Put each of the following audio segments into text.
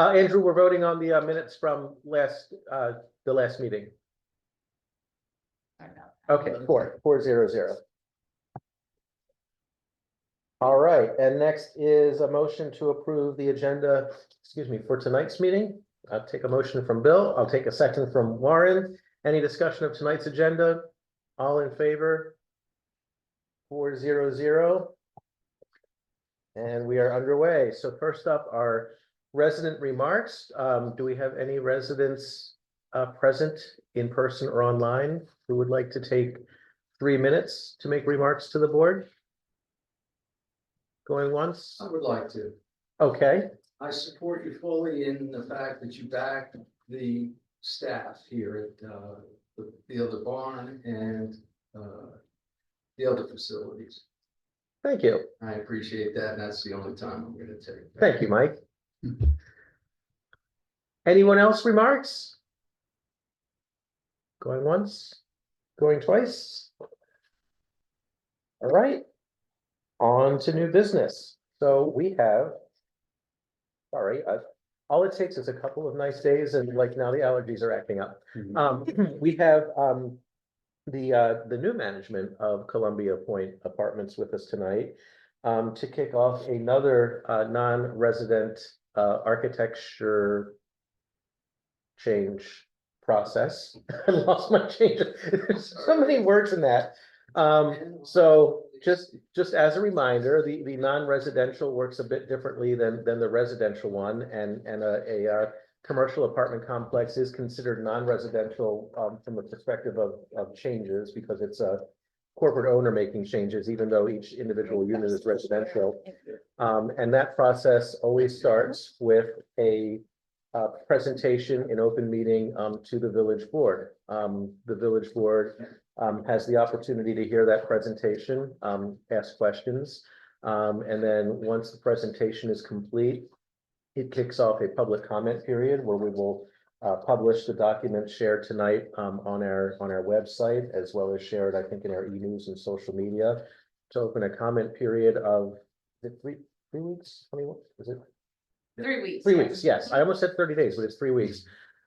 Andrew, we're voting on the minutes from the last meeting. I know. Okay, 400. All right, and next is a motion to approve the agenda, for tonight's meeting. I'll take a motion from Bill. I'll take a second from Warren. Any discussion of tonight's agenda? All in favor? 400. And we are underway. So first up are resident remarks. Do we have any residents present in person or online who would like to take 3 minutes to make remarks to the board? Going once? I would like to. Okay, I support you fully in the fact that you back the staff here at the other barn and the other facilities. thank you. I appreciate that, and that's the only time I'm going to take. Thank you, Mike. Anyone else remarks? Going once, going twice. All right, on to new business. So we have, sorry, all it takes is a couple of nice days and like now the allergies are acting up. We have the new management of Columbia Point Apartments with us tonight to kick off another non-resident architecture change process. I lost my change. There's so many words in that. So just as a reminder, the non-residential works a bit differently than the residential one, and a commercial apartment complex is considered non-residential from the perspective of changes because it's a corporate owner making changes, even though each individual unit is residential. And that process always starts with a presentation in open meeting to the village board. The village board has the opportunity to hear that presentation, ask questions. And then once the presentation is complete, it kicks off a public comment period where we will publish the documents shared tonight on our website, as well as shared, I think, in our e-news and social media, to open a comment period of 3 weeks. 21, is it? 3 weeks. 3 weeks, yes. I almost said 30 days, but it's 3 weeks.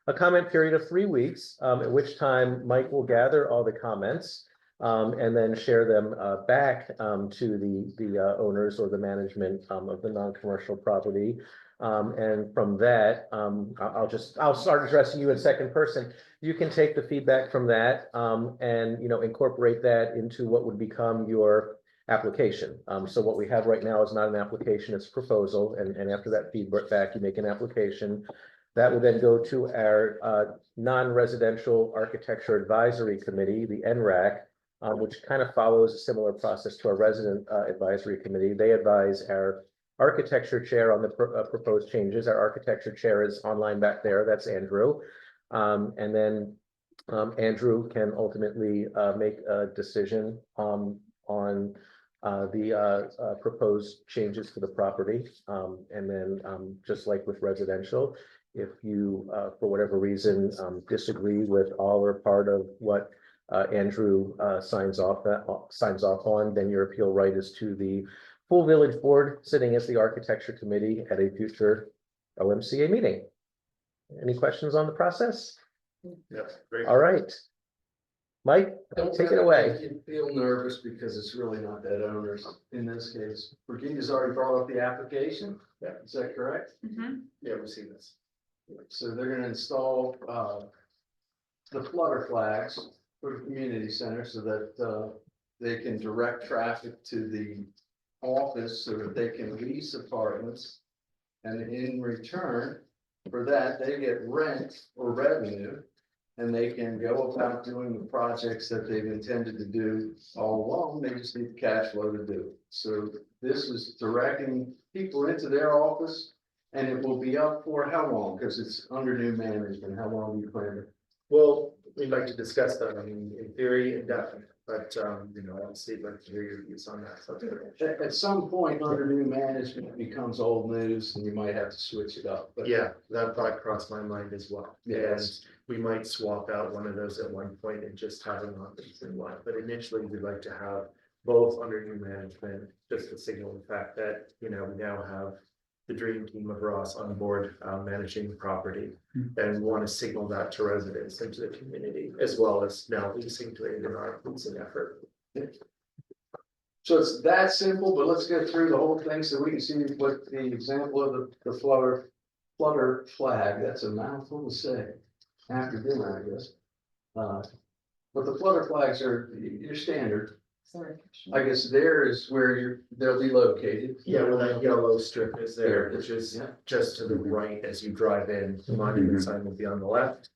A comment period of 3 weeks, at which time Mike will gather all the comments and then share them back to the owners or the management of the non-commercial property. And from that, I'll start addressing you in second person. You can take the feedback from that and incorporate that into what would become your application. So what we have right now is not an application, it's a proposal. And after that feedback, you make an application. That will then go to our non-residential architecture advisory committee, the NRAC, which kind of follows a similar process to our resident advisory committee. They advise our architecture chair on the proposed changes. Our architecture chair is online back there. That's Andrew. And then Andrew can ultimately make a decision on the proposed changes to the property. And then just like with residential, if you, for whatever reason, disagree with all or part of what Andrew signs off on, then your appeal right is to the full village board sitting as the architecture committee at a future OMCA meeting. Any questions on the process? Yes, great. All right. Mike, take it away. You feel nervous because it's really not that onerous in this case. Virginia's already brought up the application. Yeah. Is that correct? Yeah, we've seen this. So they're gonna install the flutter flags for the community center so that they can direct traffic to the office so that they can lease apartments. And in return for that, they get rent or revenue. And they can go about doing the projects that they've intended to do all along. They just need the cash flow to do it. So this is directing people into their office, and it will be up for how long? Because it's under new management. How long do you plan to? Well, we'd like to discuss that. I mean, in theory, indefinite, but obviously, I'd like to hear your views on that subject. At some point, under new management, it becomes old news, and you might have to switch it up. But Yeah, that thought crossed my mind as well. Yes. And we might swap out one of those at one point and just have an office in one. But initially, we'd like to have both under new management, just to signal the fact that, we now have the dream team of Ross on board, managing the property. And want to signal that to residents and to the community, as well as now leasing to aid in our leasing effort. So it's that simple, but let's go through the whole thing so we can see what the example of the flutter flag, that's a mouthful to say. After dinner, I guess. But the flutter flags are your standard. Sorry. I guess there is where they'll be located. Yeah, well, that yellow strip is there, There it which is, is yeah. just to the right as you drive in. The monument sign will be on the left.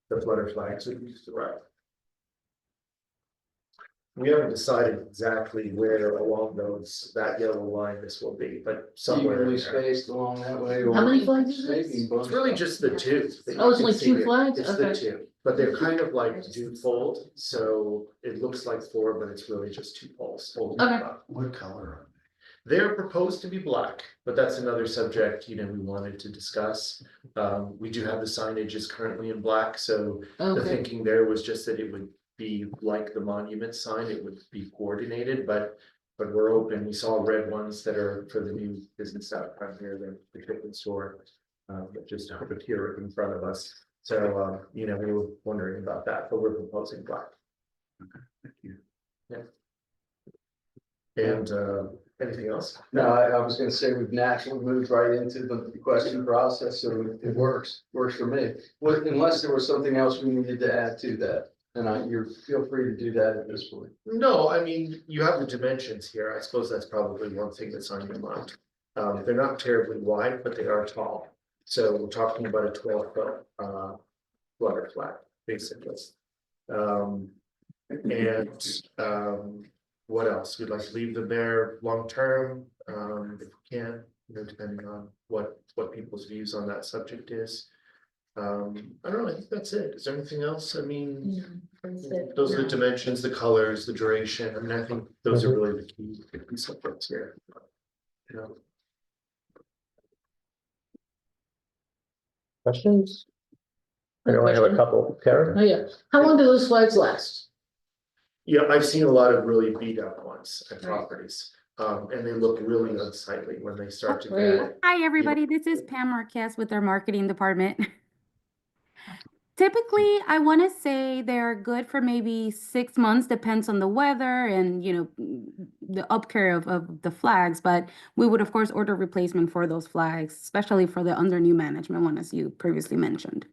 The flutter flags will be to the right. We haven't decided exactly where along that yellow line this will be, but somewhere in Evenly there. spaced along that way. How many flags is Maybe this? bunched It's really up. just the two. that Oh, it's you only can see two here. flags? It's the Okay. two, but they're kind of like do fold, so it looks like four, but it's really just two poles. holding Okay. them up. What color are They're proposed to be black, but that's another subject, we wanted to discuss. We do have the signage is currently in black, so the Okay, thinking there was just that it would be like the monument sign, it would be coordinated, but we're open. We saw red ones that are for the new business out front here, the chicken store. That just opened here in front of us. So, we were wondering about that, but we're proposing black. Thank you. And, anything else? No, I was gonna say we've naturally moved right into the question process, so it works for me. Unless there was something else we needed to add to that, and you feel free to do that at this point. No, I mean, you have the dimensions here. I suppose that's probably one thing that's on your mind. They're not terribly wide, but they are tall. So we're talking about a 12-foot flutter flag, basically. What else? We'd like to leave them there long-term, if we can, depending on what people's views on that subject is. I don't know, I think that's it. Is there anything else? I mean, those are the dimensions, the colors, the duration. I mean, I think those are really the key subjects here. Questions? I know I have a couple. Karen? oh yeah, how long do those flags last? Yeah, I've seen a lot of really beat up ones at Right. properties. And they look really unsightly when they start to Right. get. Hi, everybody. This is Pam Marquez with our marketing department. Typically, I want to say they're good for maybe 6 months, depends on the weather and, the upcare of the flags. But we would, of course, order replacement for those flags, especially for the under new management one, as you previously mentioned.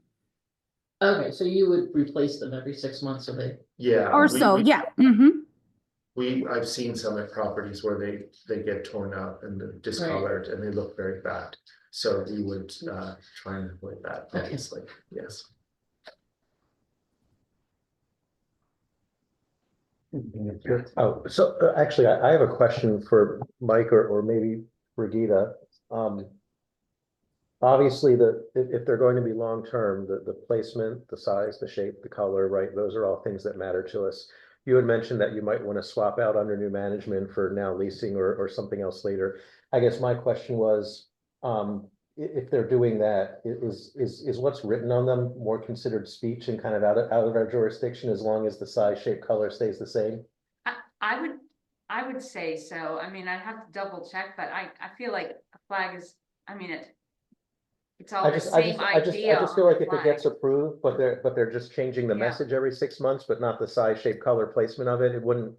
Okay, so you would replace them every 6 months, so they, Yeah. Or so, yeah. Mm-hmm. I've seen some at properties where they get torn up and they're discolored and they look very bad. So we would try and avoid that, Okay. obviously, yes. Oh, so actually, I have a question for Mike or maybe Brigida. Obviously, if they're going to be long-term, the placement, the size, the shape, the color, right? Those are all things that matter to us. You had mentioned that you might want to swap out under new management for now leasing or something else later. I guess my question was, if they're doing that, is what's written on them more considered speech and kind of out of our jurisdiction as long as the size, shape, color stays the same? I would say so. I mean, I'd have to double check, but I feel like a flag is, it's all the same idea. I just feel like if it flag. gets approved, but they're just changing the Yeah. message every 6 months, but not the size, shape, color, placement of it, it wouldn't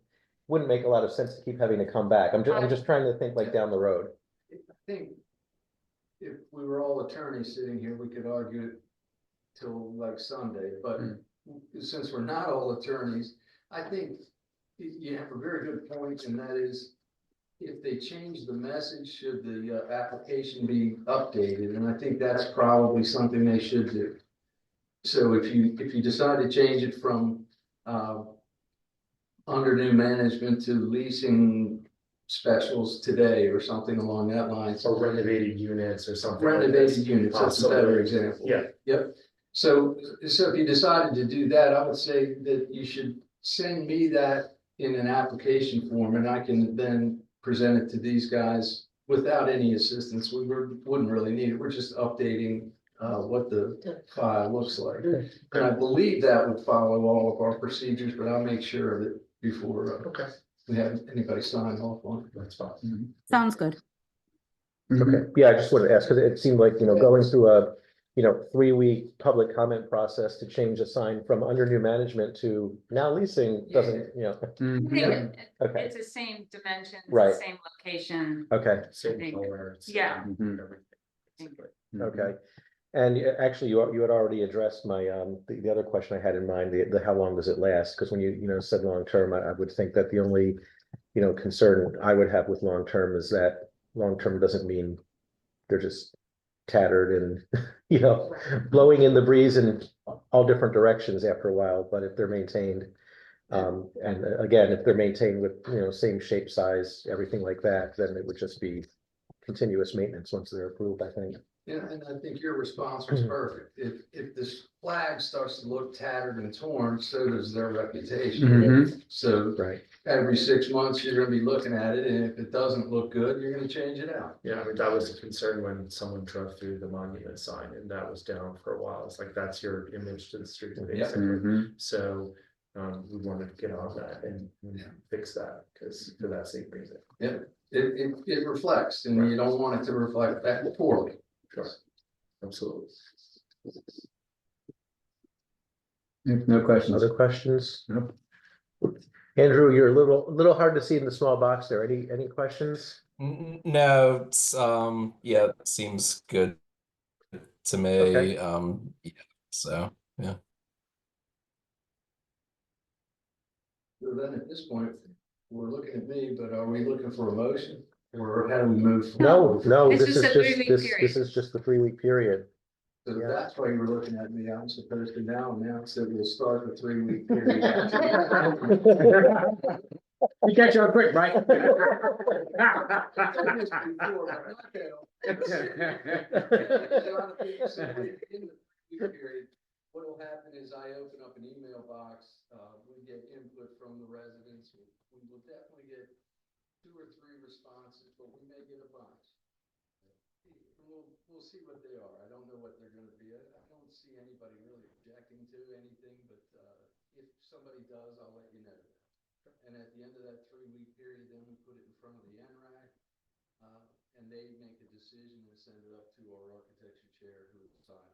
make a lot of sense to keep having to come back. I'm just trying to think like down the road. I think if we were all attorneys sitting here, we could argue it till like Sunday, but since we're not all attorneys, I think you have a very good point, and that is if they change the message, should the application be updated? And I think that's probably something they should do. So if you decide to change it from under new management to leasing specials today or something along that line. Or renovated units or something. like Renovated this. units, that's a better example. Yeah. Yep. So if you decided to do that, I would say that you should send me that in an application form, and I can then present it to these guys without any assistance. We wouldn't really need it. We're just updating what the file looks like. And I believe that would follow all of our procedures, but I'll make sure of it before Okay, we have anybody sign off on it. that's fine. Sounds good. Okay, yeah, I just wanted to ask, because it seemed like, going through a, 3-week public comment process to change a sign from under new management to now leasing doesn't, I Mhm. think okay, it's the same dimensions, Right. the same location. okay, Same think- color. same yeah. everything. okay. And actually, you had already addressed my, the other question I had in mind, the how long does it last? Because when you said long-term, I would think that the only, concern I would have with long-term is that long-term doesn't mean they're just tattered and, blowing in the breeze in all different directions after a while, but if they're maintained, and again, if they're maintained with, same shape, size, everything like that, then it would just be continuous maintenance once they're approved, I think. Yeah, and I think your response was perfect. If this flag starts to look tattered and torn, so does their reputation. Mhm. So Right. every 6 months, you're gonna be looking at it, and if it doesn't look good, you're gonna change it out. Yeah, I mean, that was a concern when someone drove through the monument sign and that was down for a while. It's like, that's your image to the street, basically. Mhm. So, we wanted to get on that and fix that, because for that same reason. It reflects, and you don't want it to reflect that poorly. Sure. Absolutely. No questions. Other questions? Nope. Andrew, you're a little hard to see in the small box there. Any questions? No, it's yeah, it seems good to me. Okay. Yeah, so yeah. So then at this point, we're looking at me, but are we looking for a motion, or how do we move? forward? No, It's this just is a just, 3-week this period. is just the 3-week period. So Yeah. that's why you were looking at me. I'm supposed to now announce that we'll start the 3-week period. You catch on quick, right? I've done this before, but okay. In the 3-week period, what will happen is I open up an email box, we get input from the residents. We will definitely get 2 or 3 responses, but we may get a bunch. We'll see what they are. I don't know what they're gonna be. I don't see anybody really objecting to anything, but, if somebody does, I'll let you know. And at the end of that 3-week period, then we put it in front of the NRAC, and they make a decision and send it up to our architecture chair who will sign it.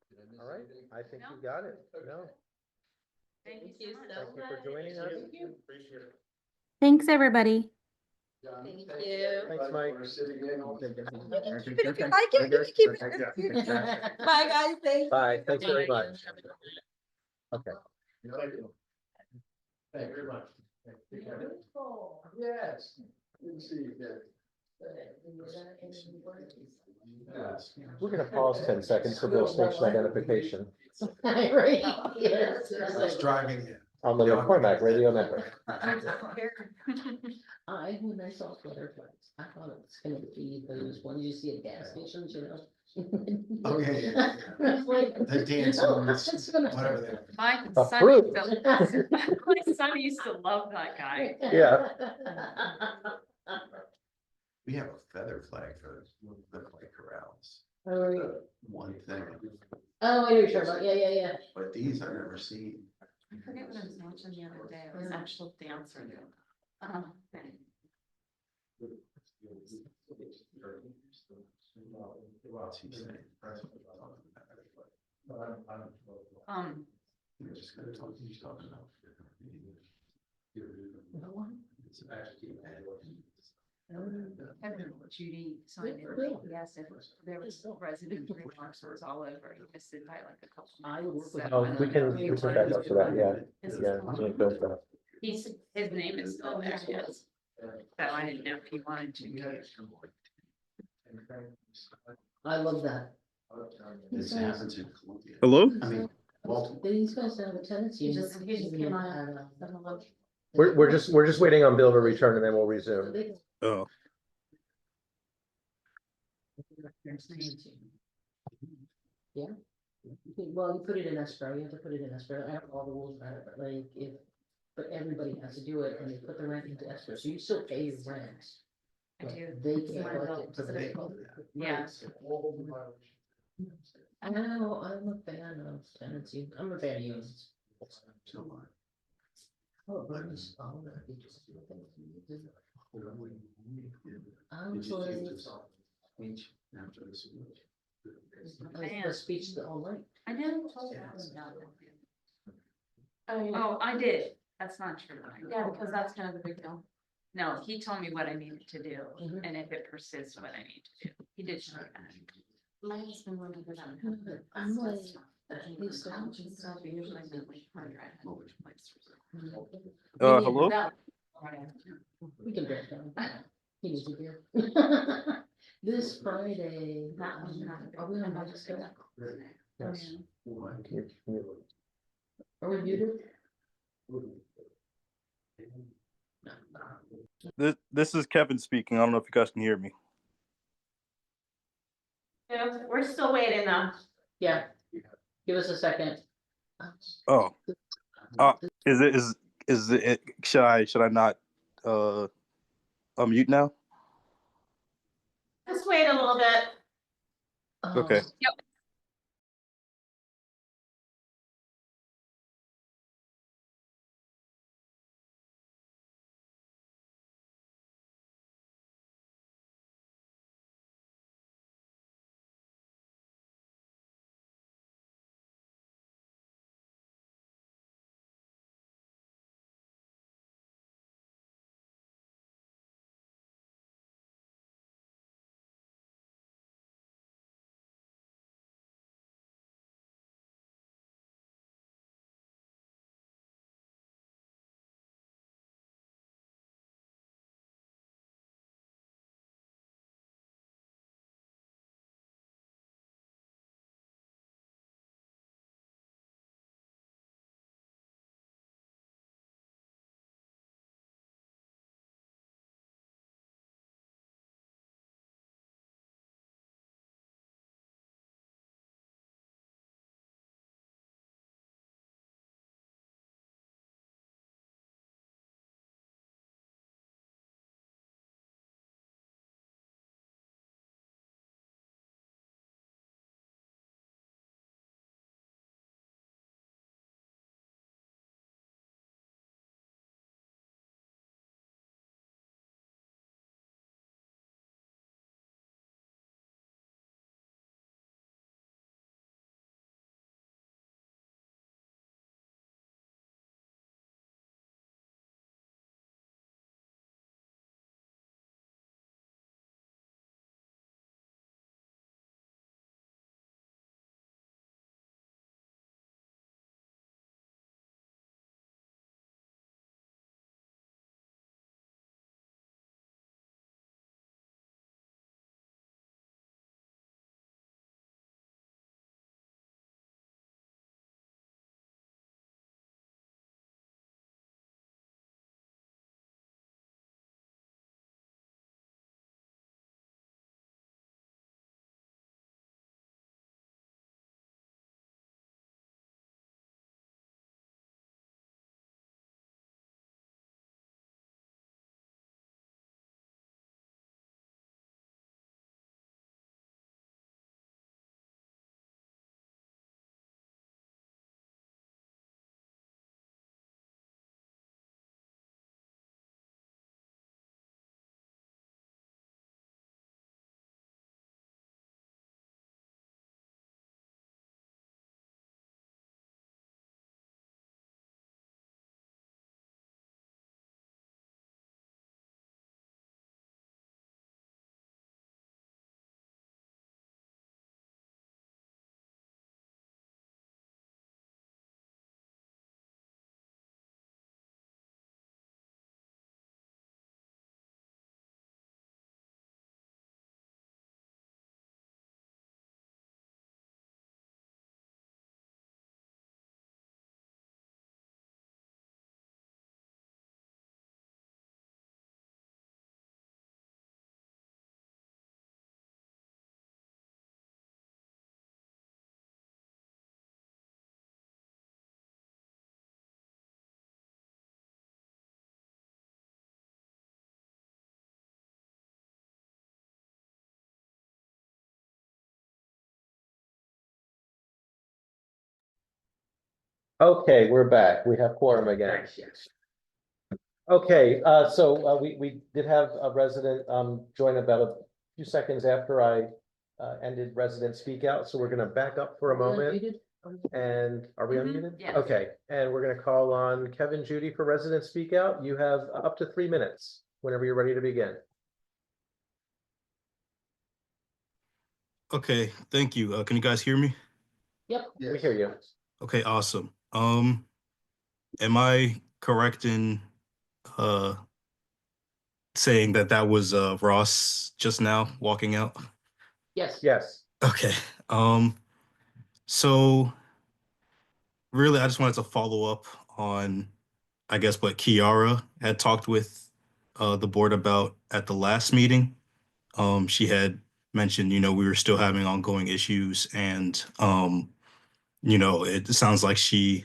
Did I miss All right, anything? I think No. you got it. No, Thank you so much. thank you for joining us. Appreciate it. Thanks, everybody. John, Thank thank you. Thanks, Mike. For sitting in on. Keep it if you like it, you can keep it. Bye, guys, thank Bye, thanks very much. Okay. Thank you. Thank you very much. Yes. Good to see you again. Yes. We're gonna pause 10 seconds for Bill station identification Right, yes. Driving. on the McCormack Radio Network. When I saw butterflies, I thought it was gonna be those ones you see at gas stations, you know? Oh, yeah. I was like, The dancing "Oh, ones, that's gonna-" whatever they are. My A son fruit. used to, my son used to love that guy. Yeah. We have a feather flag for the like corrals. Oh, yeah. One thing, Oh, I know what you're talking about, yeah. but these I've never seen. I forget what I was watching the other day. It was actual dancer. Thing. What's he saying? You're just gonna talk, he's talking about. It's actually. Judy signed it. Yes, if there was resident remarks, it was all over. He missed it by like a couple months. So Oh, I we don't can, know. we can back up to that, yeah, His- yeah. we can go for that. His name is still there, yes. So I didn't know if he wanted to. I love that. This happens in Colombia. Hello? I mean, Baltimore. These guys have a tendency. He just came on. We're just waiting on Bill to return and then we'll resume. Oh, Yeah. Well, you put it in escrow, you have to put it in escrow, I have all the rules about it, but like, but everybody has to do it, and they put the rent into escrow, so you still pay your rent. I but do. They It's can't my collect bill. it. till They- Yeah. I know, I'm a fan of tenancy, I'm a fan of unions. So, Oh, Bernie's, oh, that he just- I'm like, the speech the whole night. I never told you. Oh, I did. That's not true. Yeah, because that's kind of a big deal. No, he told me what I needed to do, Mhm. and if it persists, what I need to do. He did show me that. My husband went over that. I'm like, he's so much. Hello? We can break down. He needs a beer. This Friday. Are we on mic still? Yes. Are we muted? This is Kevin speaking. I don't know if you guys can hear me. We're still waiting though. Yeah. Give us a second. Oh, is it, should I not unmute now? Just wait a little bit. Okay. Okay, we're back. We have quorum again. Okay, we did have a resident join about a few seconds after I ended resident speak out, so we're gonna back up for a moment. And are we Mhm, unmuted? yes. Okay, and we're gonna call on Kevin Judy for resident speak out. You have up to 3 minutes whenever you're ready to begin. Okay, thank you. Can you guys hear me? Yep. We hear you. Okay, awesome. Am I correct in uh saying that that was Ross just now walking out? Yes. Yes. Okay. So really I just wanted to follow up on I guess what Kiara had talked with the board about at the last meeting. She had mentioned, we were still having ongoing issues and it sounds like she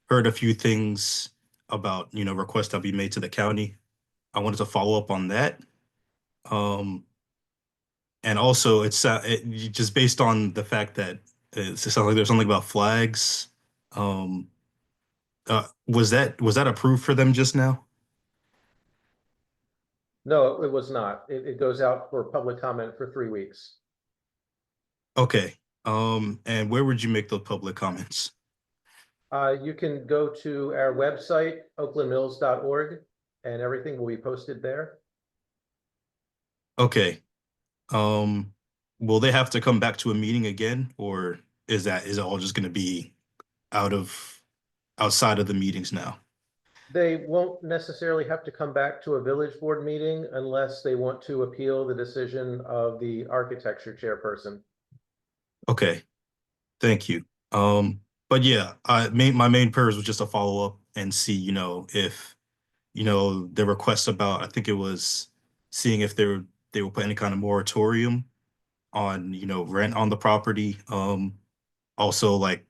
heard a few things about, requests that be made to the county. I wanted to follow up on that. Um, and also just based on the fact that it sounds like there's something about flags. Um, was that approved for them just now? No, it was not. It goes out for public comment for 3 weeks. Okay. And where would you make the public comments? You can go to our website, oaklandmills.org, and everything will be posted there. Okay. Um, will they have to come back to a meeting again, or is it all just going to be outside of the meetings now? They won't necessarily have to come back to a village board meeting unless they want to appeal the decision of the architecture chairperson. Okay, thank you. But yeah, my main purpose was just to follow up and see, if the request about I think it was seeing if they will put any kind of moratorium on rent on the property. Also like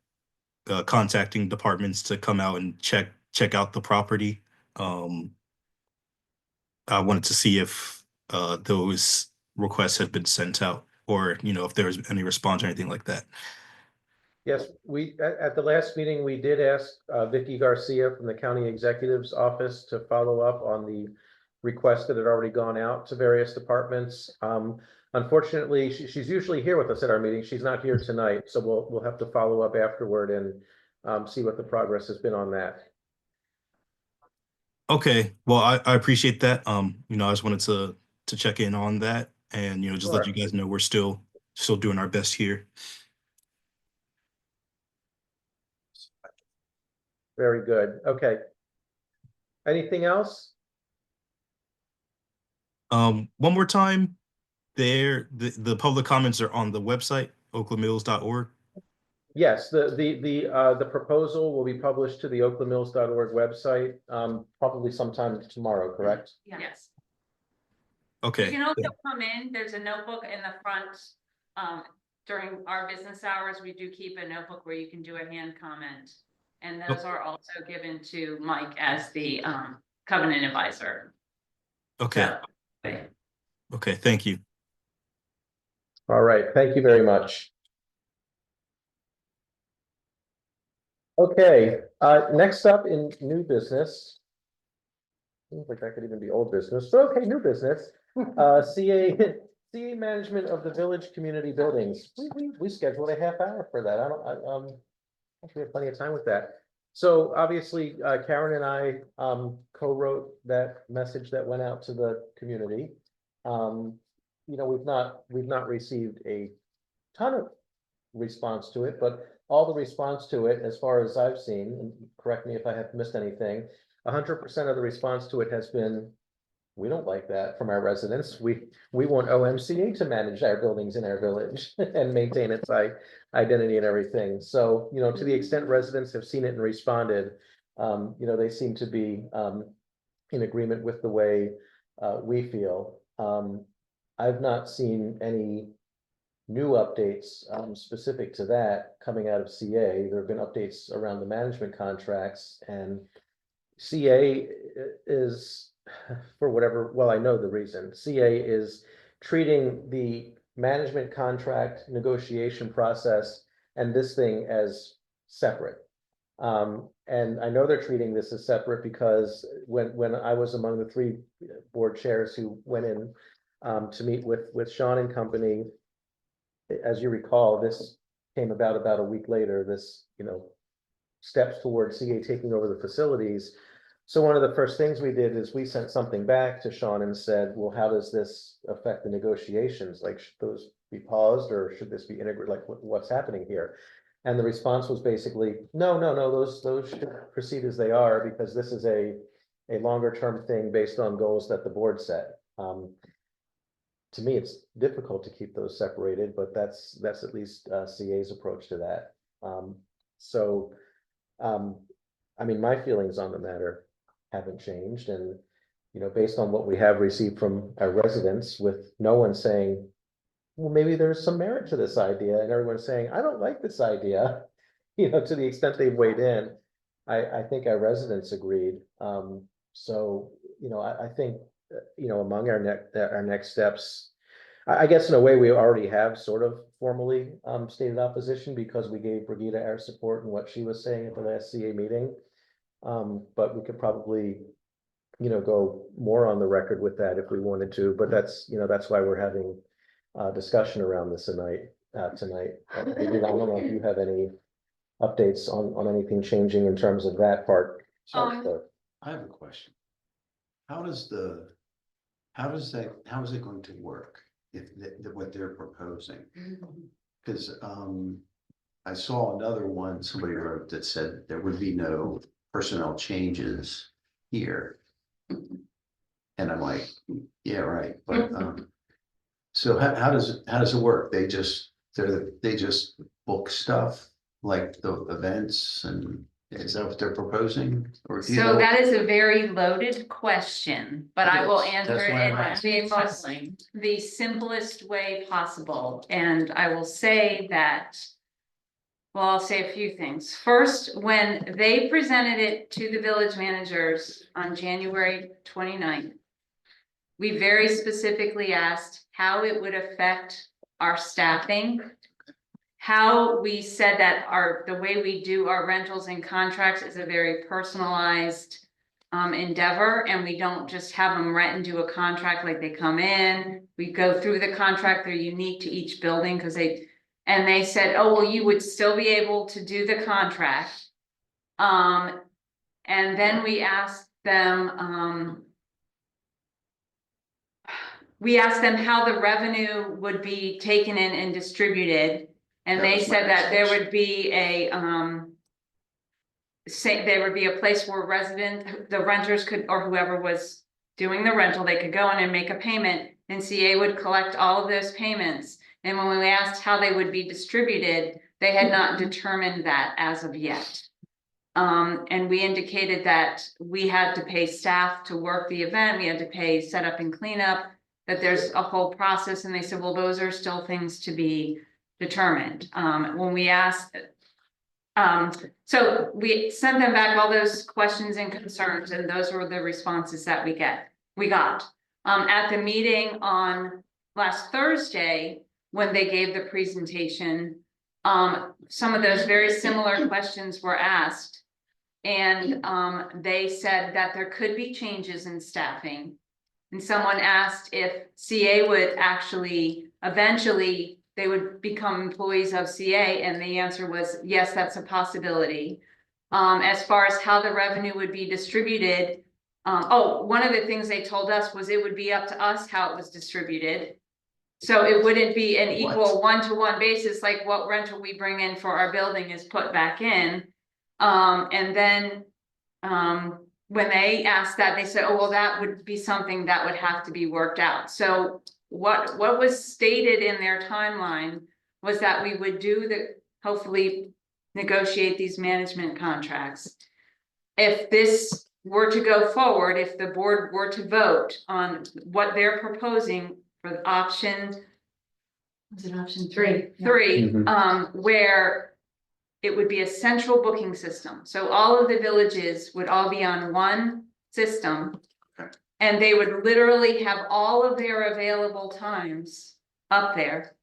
contacting departments to come out and check out the property. Um, I wanted to see if those requests had been sent out or, if there was any response or anything like that. Yes, at the last meeting, we did ask Vicky Garcia from the county executive's office to follow up on the request that had already gone out to various departments. Unfortunately, she's usually here with us at our meeting. She's not here tonight, so we'll have to follow up afterward and see what the progress has been on that. Okay, well, I appreciate that. I just wanted to check in on that and, just let you Sure. guys know we're still doing our best here. Very good. Okay. Anything else? One more time, the public comments are on the website, oaklandmills.org. Yes, the proposal will be published to the oaklandmills.org website, probably sometime tomorrow, correct? Yes. You Okay. can also come in, there's a notebook in the front. During our business hours, we do keep a notebook where you can do a hand comment. And those are also given to Mike as the covenant advisor. Okay. So, Okay. Thank you. All right, thank you very much. Okay, next up in new business. Seems like that could even be old business, but okay, new business. CA management of the village community buildings. We scheduled a half hour for that. I think we have plenty of time with that. So obviously, Karen and I co-wrote that message that went out to the community. We've not received a ton of response to it, but all the response to it, as far as I've seen, and correct me if I have missed anything, 100% of the response to it has been, we don't like that from our residents. We want OMCA to manage our buildings in our village and maintain its identity and everything. So, to the extent residents have seen it and responded, they seem to be in agreement with the way we feel. I've not seen any new updates specific to that coming out of CA. There have been updates around the management contracts, and CA is, for whatever, well, I know the reason. CA is treating the management contract negotiation process and this thing as separate. And I know they're treating this as separate because when I was among the 3 board chairs who went in to meet with Sean and company, as you recall, this came about a week later, this, steps towards CA taking over the facilities. So one of the first things we did is we sent something back to Sean and said, well, how does this affect the negotiations? Like, should those be paused or should this be integrated? Like, what's happening here? And the response was basically, no, those should proceed as they are because this is a longer term thing based on goals that the board set. To me, it's difficult to keep those separated, but that's at least CA's approach to that. I mean, my feelings on the matter haven't changed, and based on what we have received from our residents, with no one saying, well, maybe there's some merit to this idea, and everyone's saying, I don't like this idea, to the extent they've weighed in. I think our residents agreed. I think among our next steps, I guess in a way we already have sort of formally stated opposition because we gave Brigida our support in what she was saying at the last CA meeting. But we could probably go more on the record with that if we wanted to, but that's why we're having a discussion around this tonight. I don't know if you have any updates on anything changing in terms of that part. I have a question. How is it going to work if what they're proposing? Because I saw another one somebody wrote that said there would be no personnel changes here. And I'm like, yeah, right. But so how does it work? They just book stuff like the events, and is that what they're proposing? Or do you So know? that is a very loaded question, but I will answer That's it why I'm in asking. the simplest way possible. And I will say that, well, I'll say a few things. First, when they presented it to the village managers on January 29th, we very specifically asked how it would affect our staffing, how we said that the way we do our rentals and contracts is a very personalized endeavor, and we don't just have them rent and do a contract like they come in. We go through the contract, they're unique to each building because they said, oh, well, you would still be able to do the contract. And then we asked them, how the revenue would be taken in and distributed. And they said that there would be there would be a place where the renters could, or whoever was doing the rental, they could go in and make a payment, and CA would collect all of those payments. And when we asked how they would be distributed, they had not determined that as of yet. And we indicated that we had to pay staff to work the event, we had to pay setup and cleanup, that there's a whole process, and they said, well, those are still things to be determined. When we asked, so we sent them back all those questions and concerns, and those were the responses that we got. At the meeting on last Thursday, when they gave the presentation, some of those very similar questions were asked. And they said that there could be changes in staffing. And someone asked if CA would actually, eventually, they would become employees of CA, and the answer was yes, that's a possibility. As far as how the revenue would be distributed, one of the things they told us was it would be up to us how it was distributed. So it wouldn't be an equal one-to-one basis, like what rental we bring in for our building is put back in. And then when they asked that, they said, oh, well, that would be something that would have to be worked out. So what was stated in their timeline was that we would hopefully negotiate these management contracts. If this were to go forward, if the board were to vote on what they're proposing for option, was it option 3? Where it would be a central booking system. So all of the villages would all be on one system. Okay. And they would literally have all of their available times up there.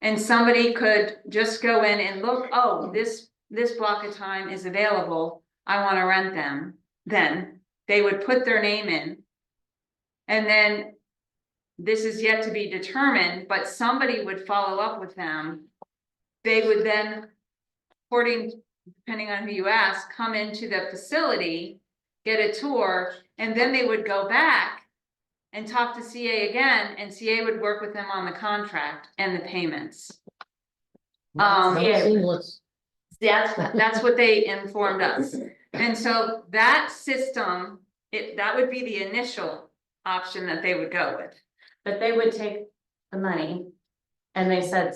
And somebody could just go in and look, oh, this this block of time is available, I wanna rent them, then they would put their name in. And then this is yet to be determined, but somebody would follow up with them. They would then, depending on who you ask, come into the facility, get a tour, and then they would go back and talk to CA again, and CA would work with them on the contract and the payments. Sounds Yeah. seamless. That's what they informed us. And so that system, that would be the initial option that they would go with. But they would take the money, and they said,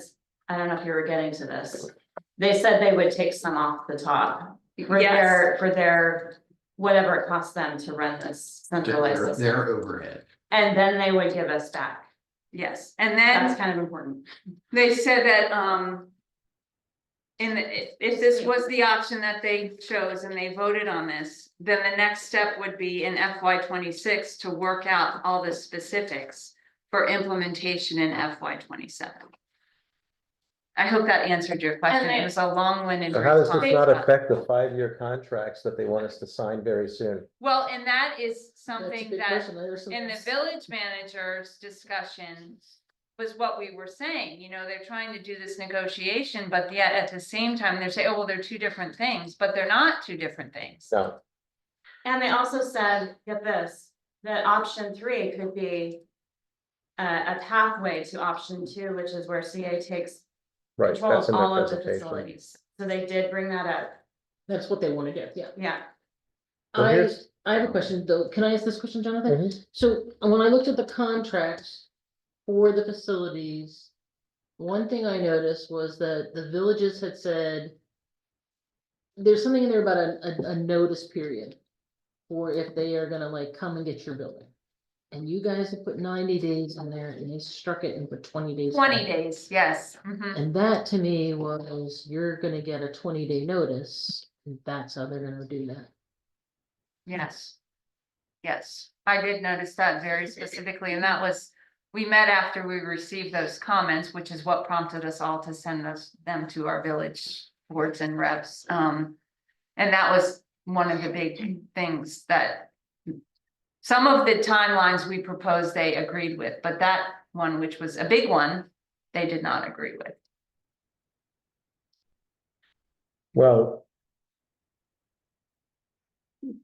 I don't know if you were getting to this. They said they would take some off the top for Yes. their, whatever it costs them to run this centralized system. Their overhead. And then they would give us back. Yes, and That's then kind of important. they said that, if this was the option that they chose and they voted on this, then the next step would be in FY 26 to work out all the specifics for implementation in FY 27. I hope that answered your question. It was a long-winded So how does this not response. affect the 5-year contracts that they want us to sign very soon? Well, and that is That's a something big that question. There's some- in the village manager's discussion was what we were saying, they're trying to do this negotiation, but yet at the same time, they're saying, oh, well, they're two different things, but they're not two different things. No, And they also said, get this, that option 3 could be a pathway to option 2, which is where CA takes right, control that's of in their all of the presentation. facilities. So they did bring that up. That's what they want to do, yeah. Yeah. So here's- I have a question though. Can I ask this question, Jonathan? Mhm. So when I looked at the contracts for the facilities, one thing I noticed was that the villages had said there's something in there about a notice period for if they are gonna like come and get your building. And you guys have put 90 days in there and they struck it and put 20 days. 20 back. days, yes. Mhm. And that to me was, you're gonna get a 20-day notice, and that's how they're gonna do that. Yes. Yes, I did notice that very specifically, and that was, we met after we received those comments, which is what prompted us all to send them to our village boards and reps. And that was one of the big things that some of the timelines we proposed, they agreed with, but that one, which was a big one, they did not agree with. Well,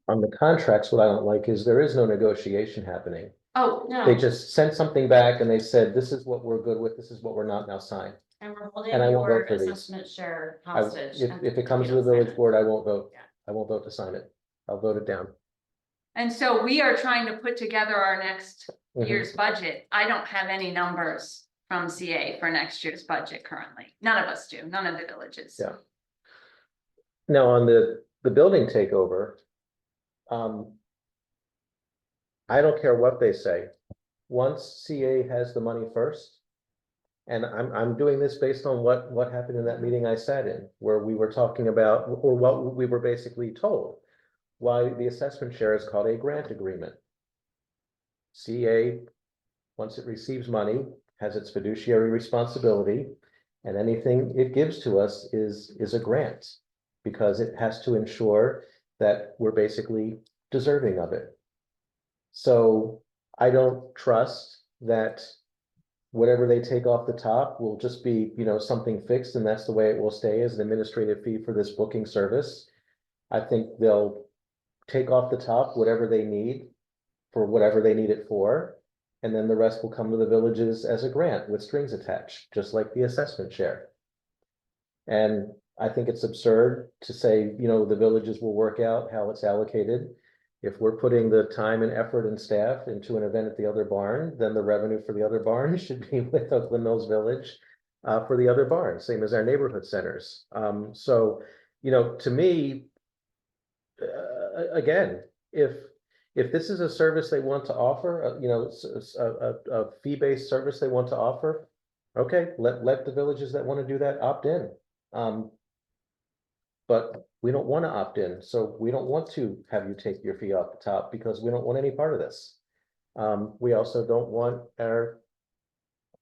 on the contracts, what I don't like is there is no negotiation happening. Oh, They No, just sent something back and they said, this is what we're good with, this is what we're not, now sign. and we're holding And I won't your vote for these. assessment share I- hostage. If it comes to the village board, I won't vote. Yeah. I won't vote to sign it. I'll vote it down. and so we are trying to put together our next Mhm. year's budget. I don't have any numbers from CA for next year's budget currently. None of us do, none of the villages. Yeah. Now, on the building takeover, I don't care what they say. Once CA has the money first, and I'm doing this based on what happened in that meeting I sat in, where we were talking about, or what we were basically told, why the assessment share is called a grant agreement. CA, once it receives money, has its fiduciary responsibility, and anything it gives to us is a grant, because it has to ensure that we're basically deserving of it. So I don't trust that whatever they take off the top will just be, something fixed, and that's the way it will stay as an administrative fee for this booking service. I think they'll take off the top whatever they need for whatever they need it for, and then the rest will come to the villages as a grant with strings attached, just like the assessment share. And I think it's absurd to say, the villages will work out how it's allocated. If we're putting the time and effort and staff into an event at the other barn, then the revenue for the other barn should be with Oakland Mills Village for the other barn, same as our neighborhood centers. So, to me, again, if this is a service they want to offer, a fee-based service they want to offer, okay, let the villages that want to do that opt in. But we don't want to opt in, so we don't want to have you take your fee off the top because we don't want any part of this. We also don't want our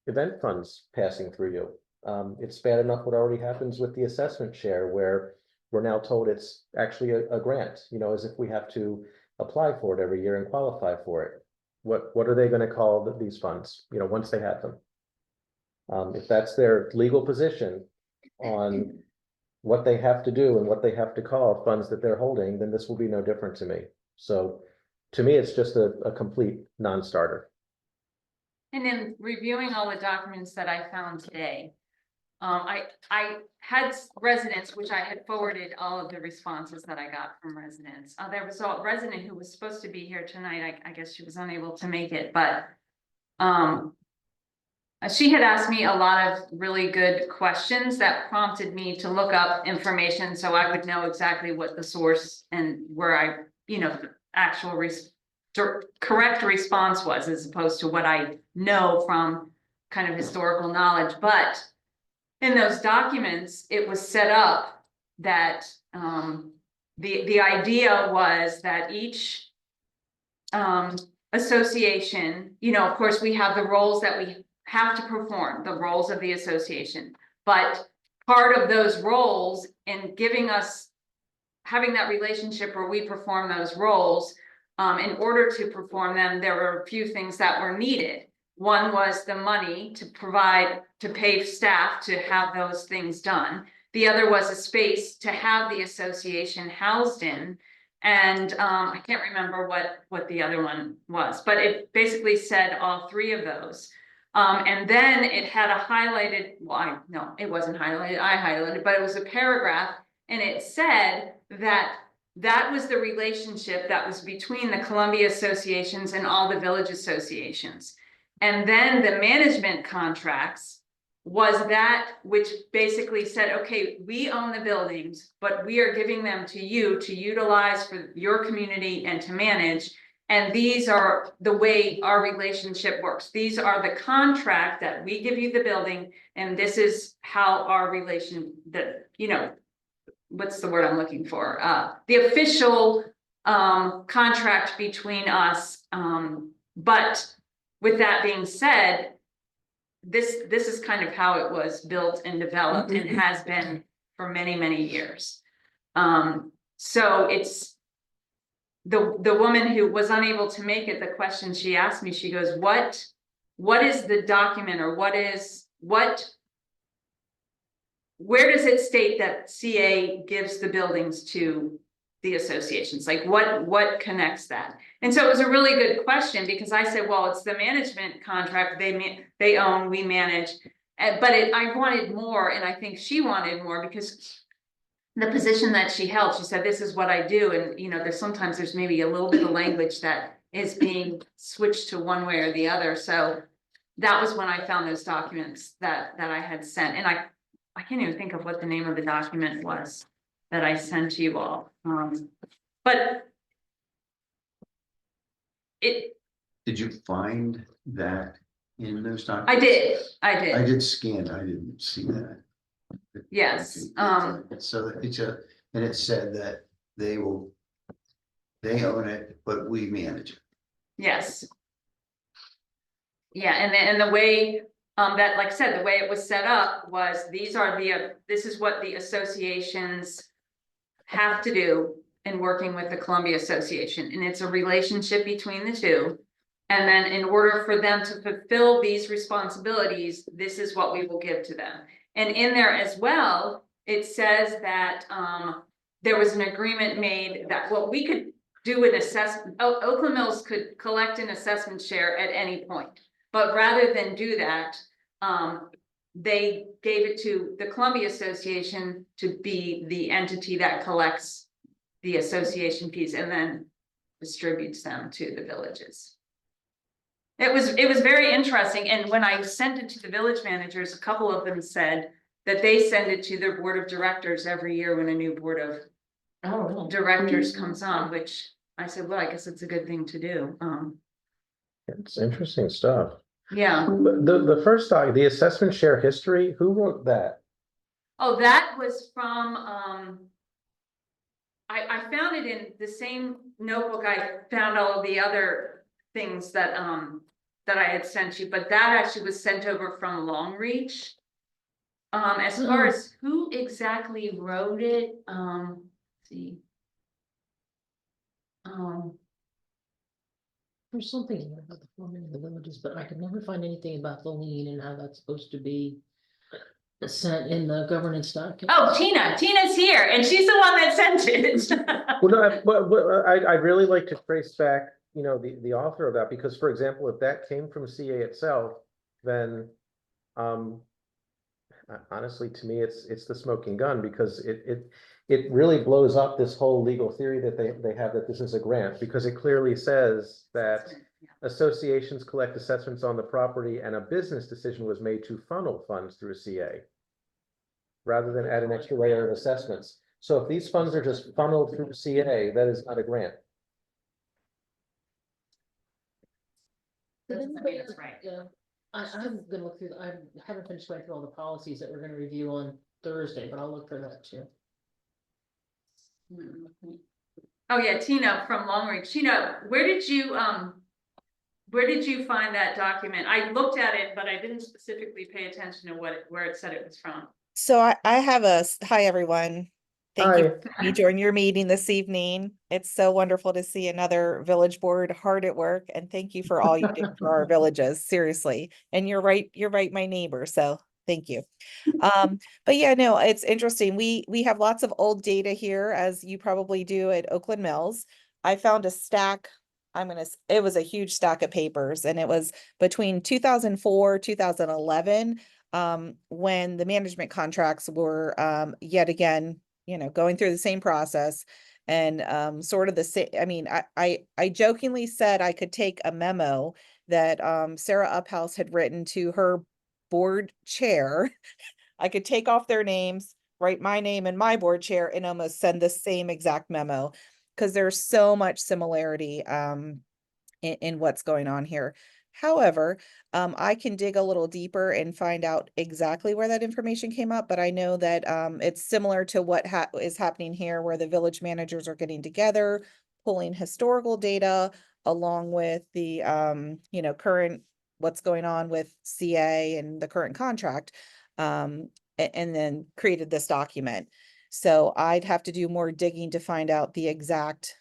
event funds passing through you. It's bad enough what already happens with the assessment share, where we're now told it's actually a grant, you know, as if we have to apply for it every year and qualify for it. What are they gonna call these funds, you know, once they have them? If that's their legal position on what they have to do and what they have to call funds that they're holding, then this will be no different to me. So to me, it's just a complete non-starter. And in reviewing all the documents that I found today, I had residents, which I had forwarded all of the responses that I got from residents. There was a resident who was supposed to be here tonight. I guess she was unable to make it, but she had asked me a lot of really good questions that prompted me to look up information so I would know exactly what the source and where I, you know, the actual correct response was, as opposed to what I know from kind of historical knowledge. But in those documents, it was set up that the idea was that each association, you know, of course, we have the roles that we have to perform, the roles of the association. But part of those roles in giving us, having that relationship where we perform those roles, in order to perform them, there were a few things that were needed. One was the money to provide, to pay staff to have those things done. The other was a space to have the association housed in. And I can't remember what the other one was, but it basically said all three of those. And then it had a highlighted, well, no, it wasn't highlighted, I highlighted, but it was a paragraph, and it said that that was the relationship that was between the Columbia associations and all the village associations. And then the management contracts was that which basically said, okay, we own the buildings, but we are giving them to you to utilize for your community and to manage. And these are the way our relationship works. These are the contract that we give you the building, and this is how our relation, that, you know, what's the word I'm looking for? The official contract between us. But with that being said, this is kind of how it was built and developed and has been for many, many years. So it's the woman who was unable to make it, the question she asked me, she goes, what is the document, or where does it state that CA gives the buildings to the associations? Like what connects that? And so it was a really good question, because I said, well, it's the management contract, they own, we manage. But I wanted more, and I think she wanted more, because the position that she held, she said, this is what I do. And, you know, there's maybe a little bit of language that is being switched to one way or the other. So that was when I found those documents that I had sent. And I can't even think of what the name of the document was that I sent to you all. But Did you find that in those documents? I did. I did scan, I didn't see that. Yes. So and it said that they own it, but we manage it. Yes. Yeah, and the way that, like I said, the way it was set up was, this is what the associations have to do in working with the Columbia Association, and it's a relationship between the two. And then in order for them to fulfill these responsibilities, this is what we will give to them. And in there as well, it says that there was an agreement made that what we could do an assessment, Oakland Mills could collect an assessment share at any point. But rather than do that, they gave it to the Columbia Association to be the entity that collects the association fees and then distributes them to the villages. It was very interesting. And when I sent it to the village managers, a couple of them said that they send it to their board of directors every year when a new board of directors comes on, which I said, well, I guess it's a good thing to do. It's interesting stuff. Yeah. The first doc, the assessment share history, who wrote that? Oh, that was from, I found it in the same notebook I found all of the other things that I had sent you, but that actually was sent over from Long Reach. As far as who exactly wrote it, let's see. There's something in there about the forming of the villages, but I could never find anything about the lien and how that's supposed to be sent in the governance document. Oh, Tina's here, and she's the one that sent it. Well, no, but I'd really like to trace back, you know, the author of that, because for example, if that came from CA itself, then honestly, to me, it's the smoking gun, because it really blows up this whole legal theory that they have that this is a grant, because it clearly says that associations collect assessments on the property and a business decision was made to funnel funds through a CA rather than add an extra layer of assessments. So if these funds are just funneled through CA, that is not a grant. That's right. Yeah, I'm gonna look through, I haven't finished going through all the policies that we're gonna review on Thursday, but I'll look for that too. Oh, yeah, Tina from Long Range. Tina, where did you find that document? I looked at it, but I didn't specifically pay attention to where it said it was from. So I have hi, everyone. Thank you Hi. for letting me join your meeting this evening. It's so wonderful to see another village board hard at work, and thank you for all you do for our villages, seriously. And you're right, my neighbor, so thank you. But yeah, no, it's interesting. We have lots of old data here, as you probably do at Oakland Mills. I found a stack. It was a huge stack of papers, and it was between 2004, 2011, when the management contracts were yet again, going through the same process, and sort of the same. I mean, I jokingly said I could take a memo that Sarah Uphouse had written to her board chair. I could take off their names, write my name and my board chair, and almost send the same exact memo, because there's so much similarity in what's going on here. However, I can dig a little deeper and find out exactly where that information came up, but I know that it's similar to what is happening here, where the village managers are getting together, pulling historical data along with the current what's going on with CA and the current contract, and then created this document. So I'd have to do more digging to find out the exact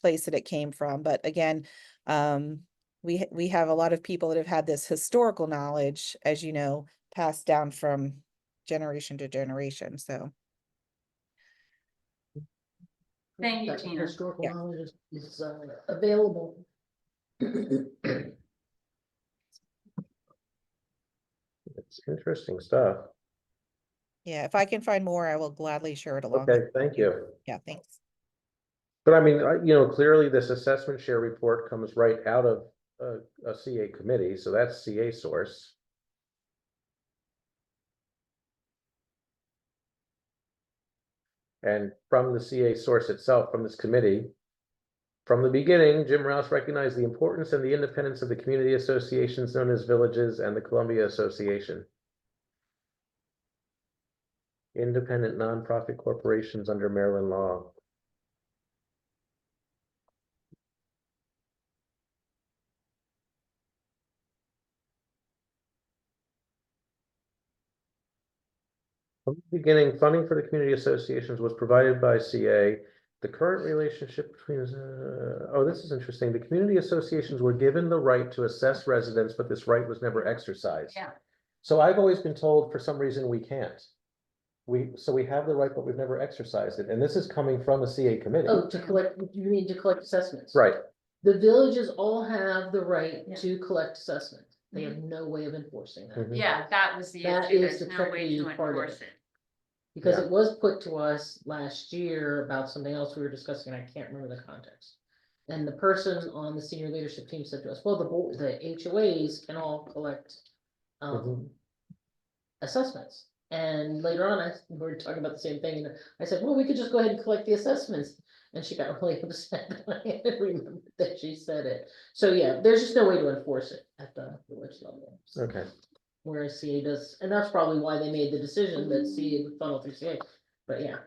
place that it came from. But again, we have a lot of people that have had this historical knowledge, as you know, passed down from generation to generation. So Thank you, That Tina. historical Yeah. knowledge is available. It's interesting stuff. yeah, if I can find more, I will gladly share it along. Okay, with thank you. Yeah, thanks. But I mean, you know, clearly this assessment share report comes right out of a CA committee, so that's CA source. And from the CA source itself, from this committee, from the beginning, Jim Rouse recognized the importance and the independence of the community associations known as villages and the Columbia Association. Independent nonprofit corporations under Maryland law. From the beginning, funding for the community associations was provided by CA. The current relationship between, oh, this is interesting. The community associations were given the right to assess residents, but this right was never exercised. Yeah. So I've always been told for some reason we can't. So we have the right, but we've never exercised it. And this is coming from a CA committee. Oh, you mean to collect assessments? Right. The villages all have the right Yeah. to collect assessments. They have no way of enforcing that. Mhm. Yeah, that was the That issue. is There's the no way to tricky part of enforce it. it. Because Yeah. it was put to us last year about something else we were discussing, and I can't remember the context. And the person on the senior leadership team said to us, well, the HOAs can all collect assessments. And later on, we were talking about the same thing, and I said, well, we could just go ahead and collect the assessments. And she got really upset that I remembered that she said it. So yeah, there's just no way to enforce it at the village level. Okay. Whereas CA does, and that's probably why they made the decision that CA would funnel through CA, but yeah.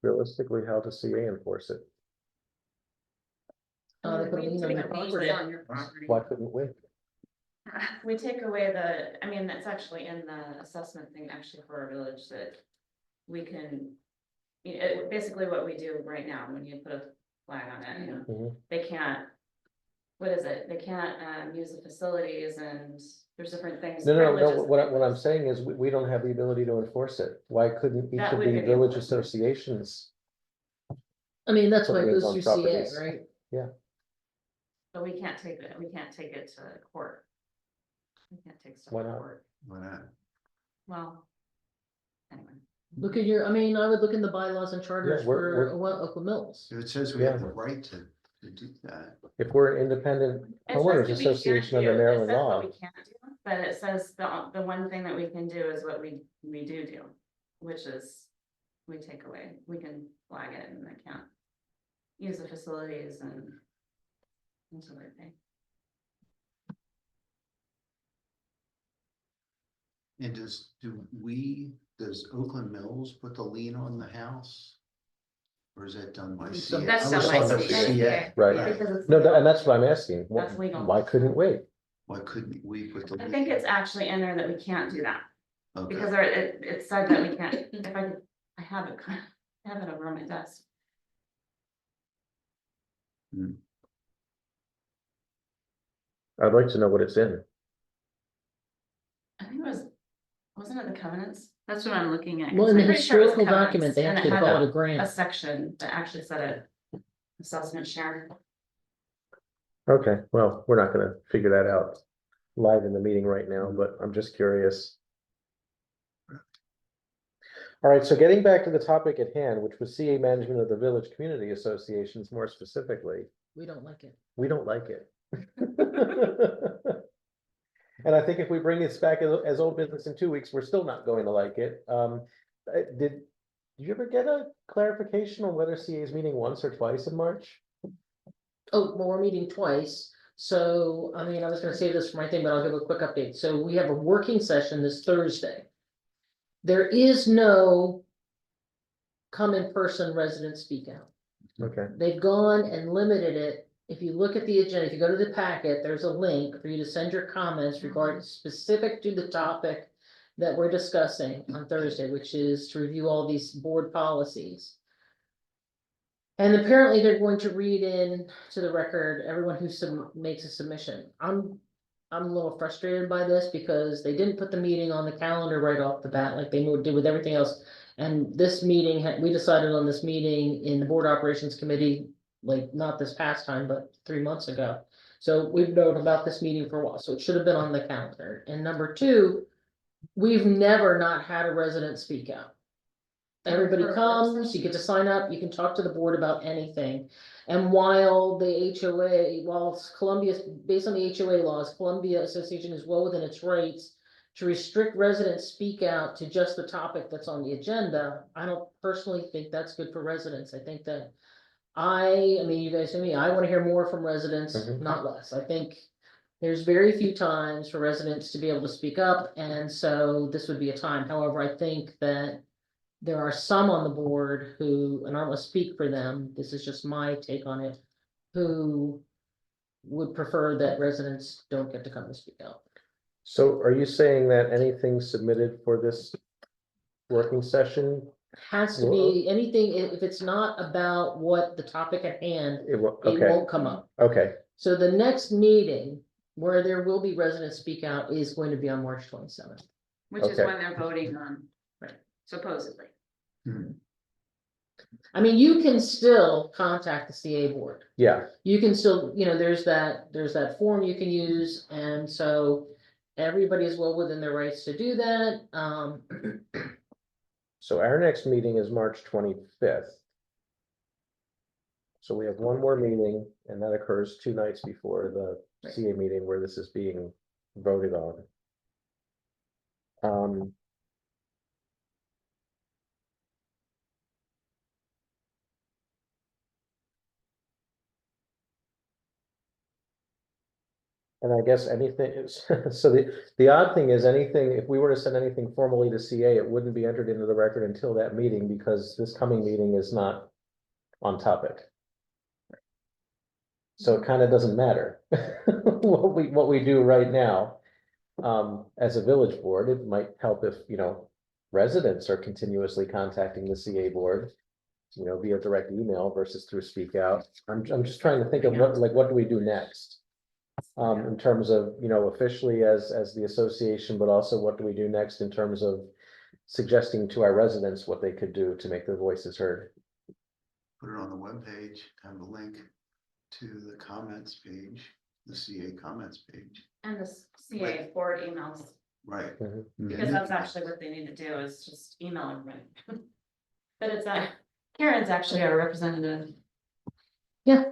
Realistically, how does CA enforce it? They put a lien on your property. On your property. Why couldn't we? We take away the, I mean, that's actually in the assessment thing, actually, for our village, that we can. Basically what we do right now, when you put a flag on it, Mhm. they can't. What is it? They can't use the facilities, and there's different things. No, no, no, privileges what I'm saying is we don't have the ability to enforce it. Why couldn't each That of would the be village enforcement. associations? I mean, that's Put why it liens goes on through CA, properties. right? But we can't take it to court. We can't take stuff Why to not? court. Why not? Well. Anyway. Look at your, I mean, I would look in the bylaws and charters we're- for Oakland Mills. If it says we have Yeah. the right to do that. If we're an independent It says homeowners what we can't association do. under It Maryland says what law, we can't do, but it says the one thing that we can do is what we do, which is we take away, we can flag it and they can't use the facilities and sort of thing. And does Oakland Mills put the lien on the house? Or is that done by So CA? That's I was done by thought that was CA. CA. right? Because it's No, legal. and that's what I'm asking. That's legal. Why couldn't we? Why couldn't we put the? I think it's actually in there that we can't do that, Okay. because it said that we can't, if I have it, I have it over on my desk. I'd like to know what it's in. I think wasn't it the covenants? That's what I'm looking at. Well, in the I'm pretty sure it was historical document, they covenants, and actually it had call it a A grant. section that actually said it, assessment share. Okay, well, we're not gonna figure that out live in the meeting right now, but I'm just curious. All right, so getting back to the topic at hand, which was CA management of the village community associations more specifically, We don't like it. we don't like it. And I think if we bring this back as old business in 2 weeks, we're still not going to like it. Did you ever get a clarification on whether CA is meeting once or twice in March? Oh, well, we're meeting twice. So, I mean, I was gonna say this for my thing, but I'll give a quick update. So we have a working session this Thursday. There is no come in person resident speak out. Okay, They've gone and limited it. If you look at the agenda, if you go to the packet, there's a link for you to send your comments regarding specific to the topic that we're discussing on Thursday, which is to review all these board policies. And apparently they're going to read in to the record, everyone who makes a submission. I'm a little frustrated by this because they didn't put the meeting on the calendar right off the bat, like they did with everything else. And this meeting, we decided on this meeting in the board operations committee, like not this past time, but 3 months ago. So we've known about this meeting for a while, so it should have been on the calendar. And number two, we've never not had a resident speak out. Everybody comes, you get to sign up, you can talk to the board about anything. And while the HOA, based on the HOA laws, Columbia Association is well within its rights to restrict residents speak out to just the topic that's on the agenda. I don't personally think that's good for residents. I think that I mean, you guys know me, I want to hear more from residents, Mhm. not less. I think there's very few times for residents to be able to speak up, and so this would be a time. However, I think that there are some on the board who, and I don't want to speak for them, this is just my take on it, who would prefer that residents don't get to come and speak out. so are you saying that anything submitted for this working session, Has to be anything, if it's not about what the topic at hand, it will, it okay, won't come up. okay, So the next meeting where there will be residents speak out is going to be on March 27th. Which is Okay. when they're voting on. Right. Supposedly. I mean, you can still contact the CA board. yeah. You can still, there's that form you can use, and so everybody is well within their rights to do that. So our next meeting is March 25th. So we have one more meeting, and that occurs 2 nights before the Right. CA meeting where this is being voted on. And I guess anything is, so the odd thing is anything, if we were to send anything formally to CA, it wouldn't be entered into the record until that meeting because this coming meeting is not on topic. So it kind of doesn't matter what we do right now. As a village board, it might help if, residents are continuously contacting the CA board, via direct email versus through Speak Out. I'm just trying to think of what do we do next? In terms of, officially as the association, but also what do we do next in terms of suggesting to our residents what they could do to make their voices heard? Put it on the webpage, have a link to the comments page, the CA comments page. And the CA board emails, Right. because that's actually what they need to do is just email everybody. But it's Karen's actually our representative. Yeah.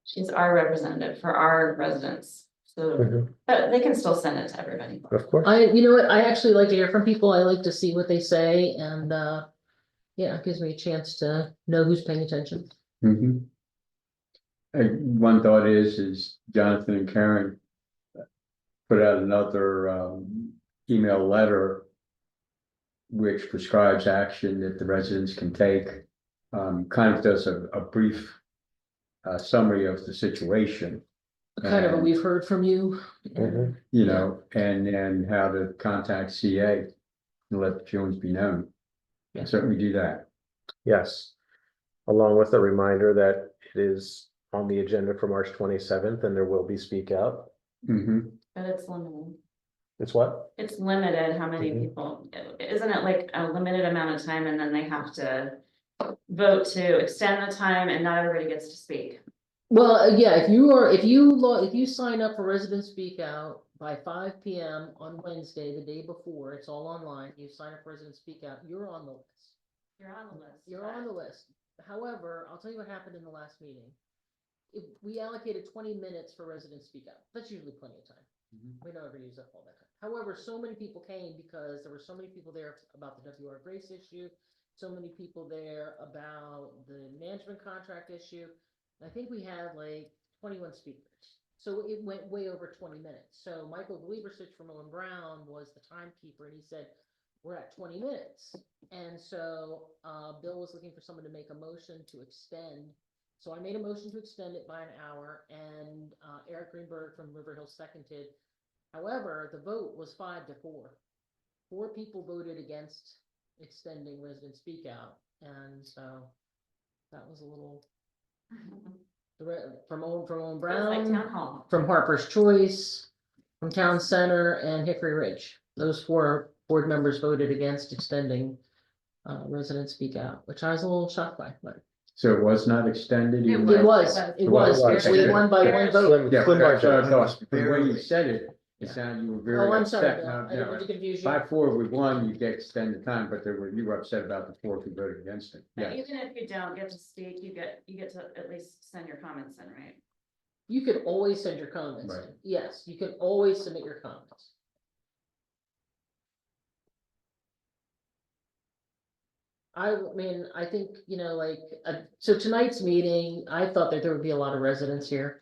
She's our representative for our residents, so, Mhm. but they can still send it to everybody. Of course. You know what, I actually like to hear from people, I like to see what they say, and, yeah, it gives me a chance to know who's paying attention. Mhm. One thought is Jonathan and Karen put out another email letter which prescribes action that the residents can take. Kind of does a brief summary of the situation. Kind of what And, we've heard from you. Mhm. you know, and how to contact CA and let the feelings be known. Yeah. Certainly do that. Yes. Along with a reminder that it is on the agenda for March 27th, and there will be Speak Out. Mhm. But it's limited. It's what? It's limited how many Mhm. people, isn't it like a limited amount of time and then they have to vote to extend the time and not everybody gets to speak? Well, yeah, if you sign up for Resident Speak Out by 5 p.m. on Wednesday, the day before, it's all online, you sign up for Resident Speak Out, you're on the list. You're on the list. You're on the list. However, I'll tell you what happened in the last meeting. If we allocated 20 minutes for Resident Speak Out, that's usually plenty of time. We don't ever use up all that time. However, so many people came because there were so many people there about the WR Grace issue, so many people there about the management contract issue. I think we had like 21 speakers. So it went way over 20 minutes. So Michael Glebersich from Owen Brown was the timekeeper, and he said, we're at 20 minutes. And so Bill was looking for someone to make a motion to extend. So I made a motion to extend it by an hour, and Eric Greenberg from River Hill seconded. However, the vote was 5-4. 4 people voted against extending Resident Speak Out. And so that was a little from Owen It was like Brown, town hall. from Harper's Choice, from Town Center, and Hickory Ridge. Those 4 board members voted against extending Resident Speak Out, which I was a little shocked by, but So it was not extended? It even it though- was, it was, we won by 1 vote. Yeah, Slim that's what I margin. thought. The way you said it, it Yeah. sounded you were Oh, very I'm sorry, upset. Bill, No, I didn't mean to confuse you. 5-4, we won, you get extended time, but you were upset about the 4 who voted against it. But Yeah. even if you don't get to speak, you get to at least send your comments in, right? You could always send your comments in. Right. Yes, you can always submit your comments. I mean, I think, so tonight's meeting, I thought that there would be a lot of residents here.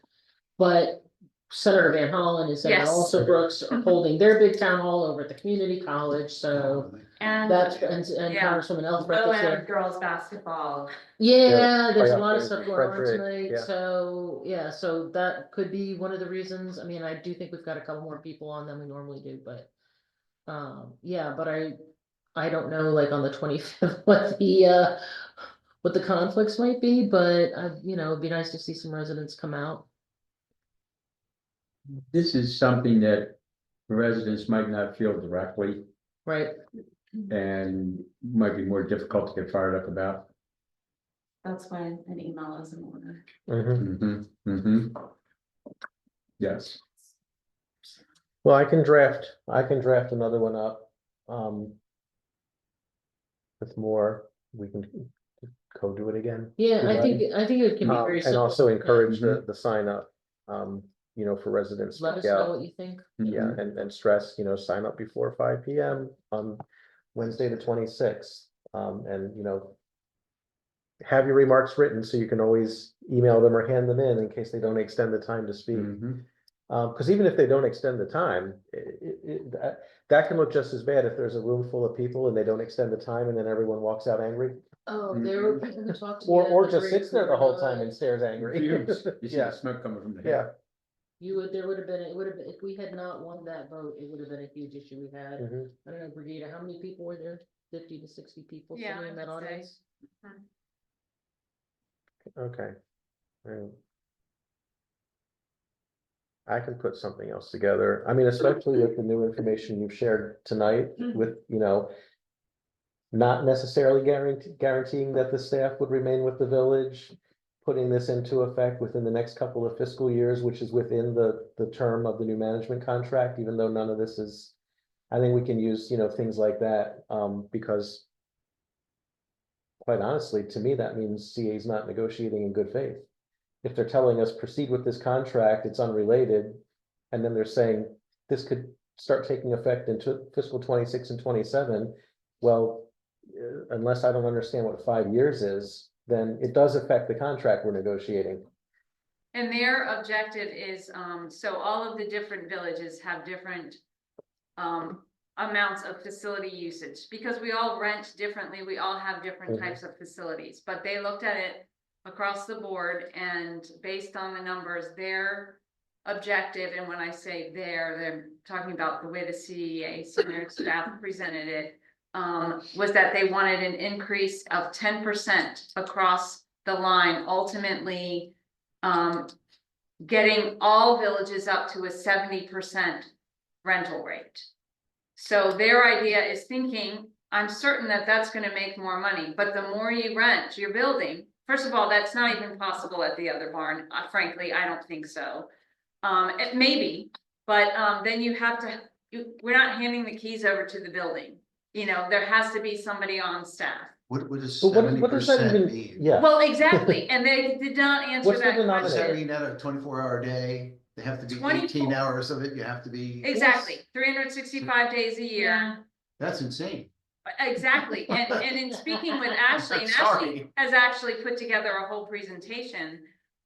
But Senator Van Hollen and Senator Yes. Also Brooks are holding their big town hall over at the community college, so And that's, and Yeah. Congresswoman Elspeth is OM there. girls basketball. Yeah, there's a Yeah, lot of yeah, stuff going on Frederick, tonight, yeah. so, yeah, so that could be one of the reasons. I mean, I do think we've got a couple more people on than we normally do, but. Yeah, but I don't know, like on the 25th, what the conflicts might be, but it'd be nice to see some residents come out. This is something that residents might not feel directly Right, and might be more difficult to get fired up about. That's why an email is in order. Mhm. Yes. Well, I can draft another one up. With more, we can do it again. yeah, I think it can be very And simple. also Yeah. encourage the sign up, for residents. Let us Speak know Out. what you think. Yeah, and stress, sign up before 5 p.m. on Wednesday, the 26th. And have your remarks written so you can always email them or hand them in case they don't extend the time to speak. Mhm. Because even if they don't extend the time, that can look just as bad if there's a room full of people and they don't extend the time and then everyone walks out angry. Oh, there were people who talked to me. Or at the just break sits there who the were whole not- time and stares angry. Fumes. You see Yeah, the smoke coming from the yeah. head. There would have been, it would have been, if we had not won that vote, it would have been a huge issue we had. Mhm. I don't know, Brigida, how many people were there? 50 to 60 people Yeah, sitting in I that would say. audience? Okay. Right. I can put something else together. I mean, especially with the new information you've shared tonight with, not necessarily guaranteeing that the staff would remain with the village, putting this into effect within the next couple of fiscal years, which is within the term of the new management contract, even though none of this is, I think we can use, things like that, because quite honestly, to me, that means CA is not negotiating in good faith. If they're telling us proceed with this contract, it's unrelated, and then they're saying this could start taking effect into fiscal 26 and 27, well, unless I don't understand what 5 years is, then it does affect the contract we're negotiating. And their objective is, so all of the different villages have different amounts of facility usage, because we all rent differently, we all have different types of facilities, but they looked at it across the board, and based on the numbers, their objective, and when I say they're talking about the way the CEA senior staff presented it, was that they wanted an increase of 10% across the line, ultimately getting all villages up to a 70% rental rate. So their idea is thinking, I'm certain that that's gonna make more money, but the more you rent your building, first of all, that's not even possible at the other barn. Frankly, I don't think so. It may be, but then you have to, we're not handing the keys over to the building. There has to be somebody on staff. What does But what does that 70% even, mean? yeah, Well, exactly, and they did not answer What's the that Does that question. mean that a 24-hour day, they have to be 24 18 hours of it, you have to be, Exactly, 365 days a year. that's insane. Exactly, and in speaking with Ashley, and Ashley Sorry. has actually put together a whole presentation.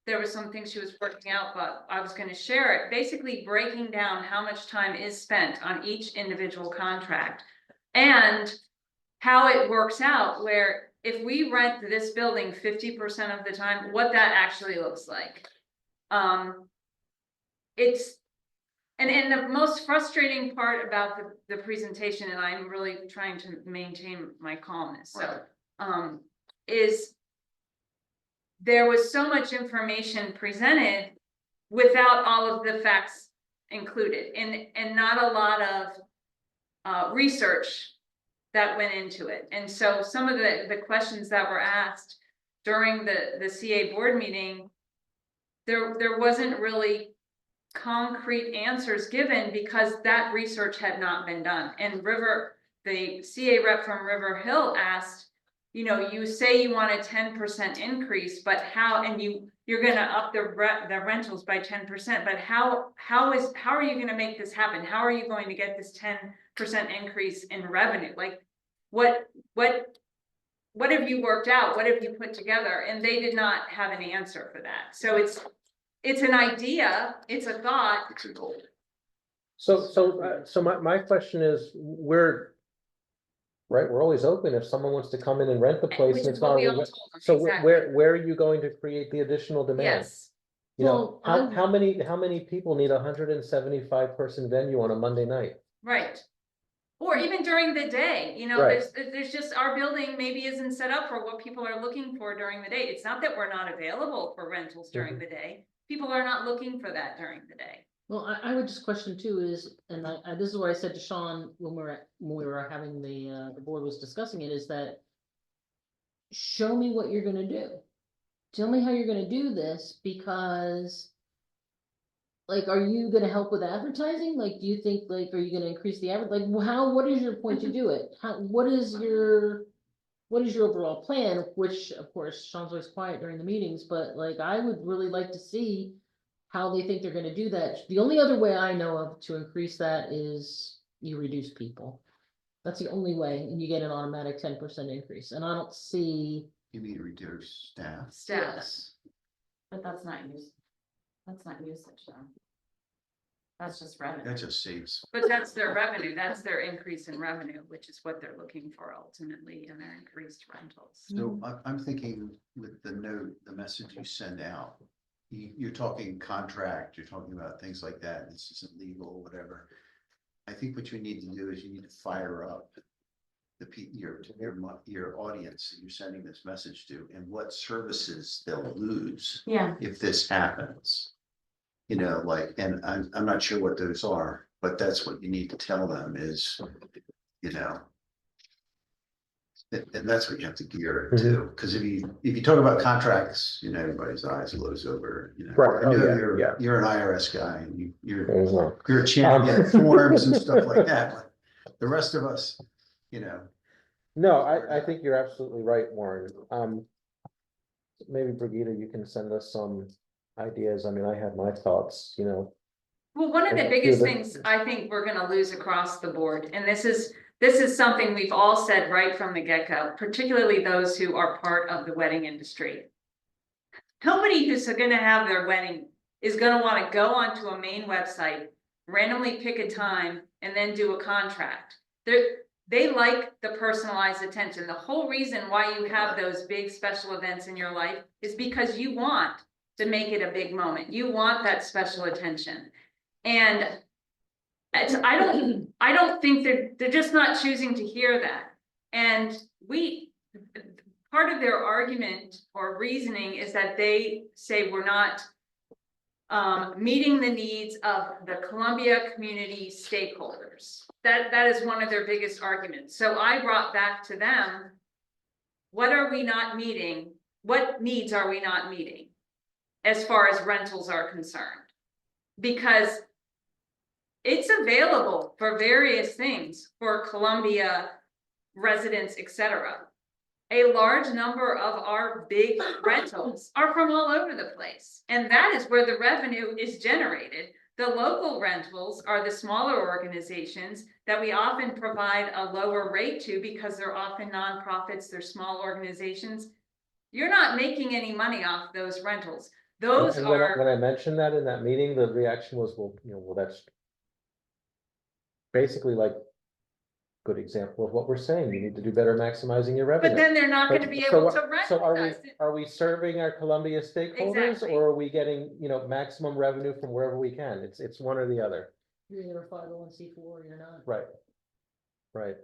There was some things she was working out, but I was gonna share it, basically breaking down how much time is spent on each individual contract. And how it works out, where if we rent this building 50% of the time, what that actually looks like. It's, and the most frustrating part about the presentation, and I'm really trying to maintain my calmness, so, is there was so much information presented without all of the facts included, and not a lot of research that went into it. And so some of the questions that were asked during the CA board meeting, there wasn't really concrete answers given, because that research had not been done. And the CA rep from River Hill asked, you say you want a 10% increase, but how, and you're gonna up the rentals by 10%, but how are you gonna make this happen? How are you going to get this 10% increase in revenue? Like, what have you worked out? What have you put together? And they did not have an answer for that. So it's an idea, it's a thought. It's a goal. so my question is, we're always open if someone wants to come in and rent the place. Which And is it's what not we all already- told them, So exactly. where are you going to create the additional demand? Yes, Well, How many people need 175 person venue on a Monday night? right. Or even during the day, Right. there's just, our building maybe isn't set up for what people are looking for during the day. It's not that we're not available for rentals during the day. People are not looking for that during the day. Well, I would just question too is, and this is what I said to Sean when we were having the board was discussing it, is that show me what you're gonna do. Tell me how you're gonna do this, because like, are you gonna help with advertising? Like, do you think, like, are you gonna increase the average? Like, what is your point to do it? What is your overall plan? Which, of course, Sean's always quiet during the meetings, but like, I would really like to see how they think they're gonna do that. The only other way I know of to increase that is you reduce people. That's the only way, and you get an automatic 10% increase, and I don't see. You mean reduce staff? Staff. Yes. But that's not usage though. That's just revenue. That just saves. But that's their revenue, that's their increase in revenue, which is what they're looking for ultimately in their increased rentals. So I'm thinking with the note, the message you send out, you're talking contract, you're talking about things like that. This isn't legal, whatever. I think what you need to do is you need to fire up your audience that you're sending this message to, and what services they'll lose Yeah. if this happens. You know, like, and I'm not sure what those are, but that's what you need to tell them is, you know. And that's what you have to gear it to, because if you talk about contracts, you know, everybody's eyes glows over, you know. Right. I know Oh, yeah. you're an IRS guy and you're There's no- a champion of forms and stuff like that, but the rest of us, you know. No, I think you're absolutely right, Warren. Maybe Brigida, you can send us some ideas. I mean, I have my thoughts, you know. Well, one of the And biggest the- things I think we're gonna lose across the board, and this is something we've all said right from the get-go, particularly those who are part of the wedding industry. Nobody who's gonna have their wedding is gonna wanna go onto a main website, randomly pick a time, and then do a contract. They like the personalized attention. The whole reason why you have those big special events in your life is because you want to make it a big moment. You want that special attention. And I don't think they're just not choosing to hear that. And part of their argument or reasoning is that they say we're not meeting the needs of the Columbia community stakeholders. That is one of their biggest arguments. So I brought back to them, what are we not meeting? What needs are we not meeting as far as rentals are concerned? Because it's available for various things for Columbia residents, etc. A large number of our big rentals are from all over the place. And that is where the revenue is generated. The local rentals are the smaller organizations that we often provide a lower rate to because they're often nonprofits, they're small organizations. You're not making any money off those rentals. Those And are. when I mentioned that in that meeting, the reaction was, well, you know, well, that's basically like good example of what we're saying. You need to do better maximizing your revenue. But then they're not gonna be able to rent So with us. are we serving our Columbia stakeholders, Exactly. or are we getting, you know, maximum revenue from wherever we can? It's one or the other. You're either 501(c)(4) or you're not. Right. Right.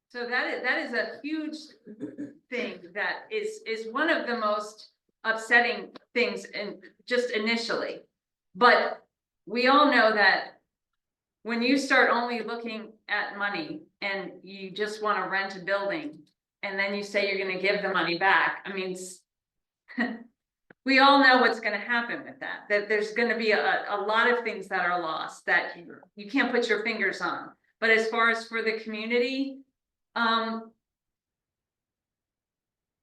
So that is a huge thing that is one of the most upsetting things and just initially. But we all know that when you start only looking at money and you just want to rent a building and then you say you're going to give the money back, I mean, we all know what's going to happen with that, that there's going to be a lot of things that are lost that you can't put your fingers on. But as far as for the community,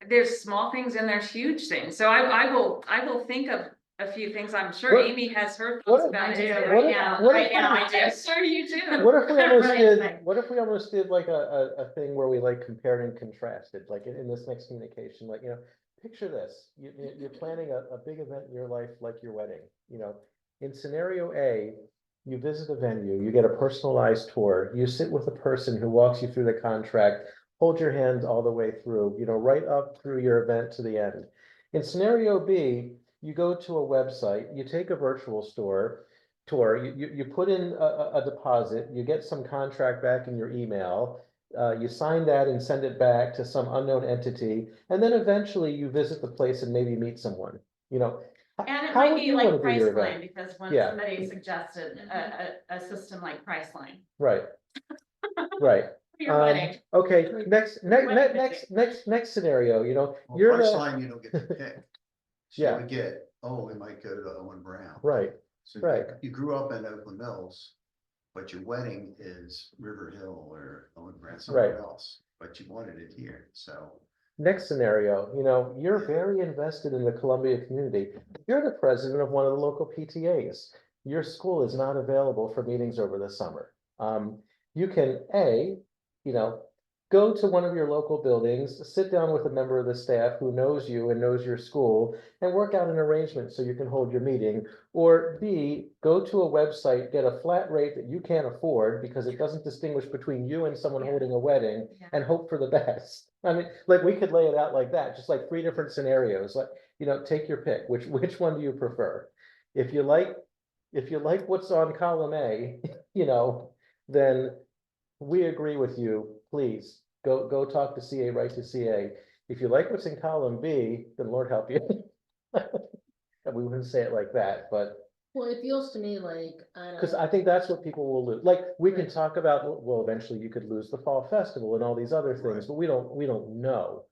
there's small things and there's huge things. So I will think of a few things. I'm sure What- Amy has her what thoughts if- about I do, it. what if- yeah, what I if- know, I do. I'm sure you do. What if we almost Right, did, right. what if we almost did like a thing where we like compared and contrasted, like in this next communication, like, you know, picture this, you're planning a big event in your life, like your wedding, you know. In scenario A, you visit a venue, you get a personalized tour, you sit with a person who walks you through the contract, hold your hand all the way through, you know, right up through your event to the end. In scenario B, you go to a website, you take a virtual tour, you put in a deposit, you get some contract back in your email, you sign that and send it back to some unknown entity, and then eventually you visit the place and maybe meet someone, you know. And it How might would be you wanna like do your Priceline, event? because when Yeah. somebody suggested a system like Priceline. Right. Right. for Your wedding. Okay, next scenario, you know, Well, you're the, Priceline, you don't get to pick. So Yeah. you would get, oh, we might go to Owen Brown. right, So right. you grew up in Oakland Mills, but your wedding is River Hill or Owen Brown, somewhere Right. else, but you wanted it here, so. Next scenario, you know, you're very invested in the Columbia community. You're the president of one of the local PTAs. Your school is not available for meetings over the summer. You can, you know, go to one of your local buildings, sit down with a member of the staff who knows you and knows your school and work out an arrangement so you can hold your meeting. Or B, go to a website, get a flat rate that you can't afford because it doesn't distinguish between you and someone Yeah. holding a wedding Yeah. and hope for the best. I mean, like, we could lay it out like that, just like 3 different scenarios, like, take your pick. Which one do you prefer? If you like what's on column A, then we agree with you, please, go talk to CA, write to CA. If you like what's in column B, then Lord help you. And we wouldn't say it like that, but, Well, it feels to me like, I don't because know. I think that's what people will lose. Like, we can Right. talk about, well, eventually you could lose the fall festival and all these other things, but we don't know.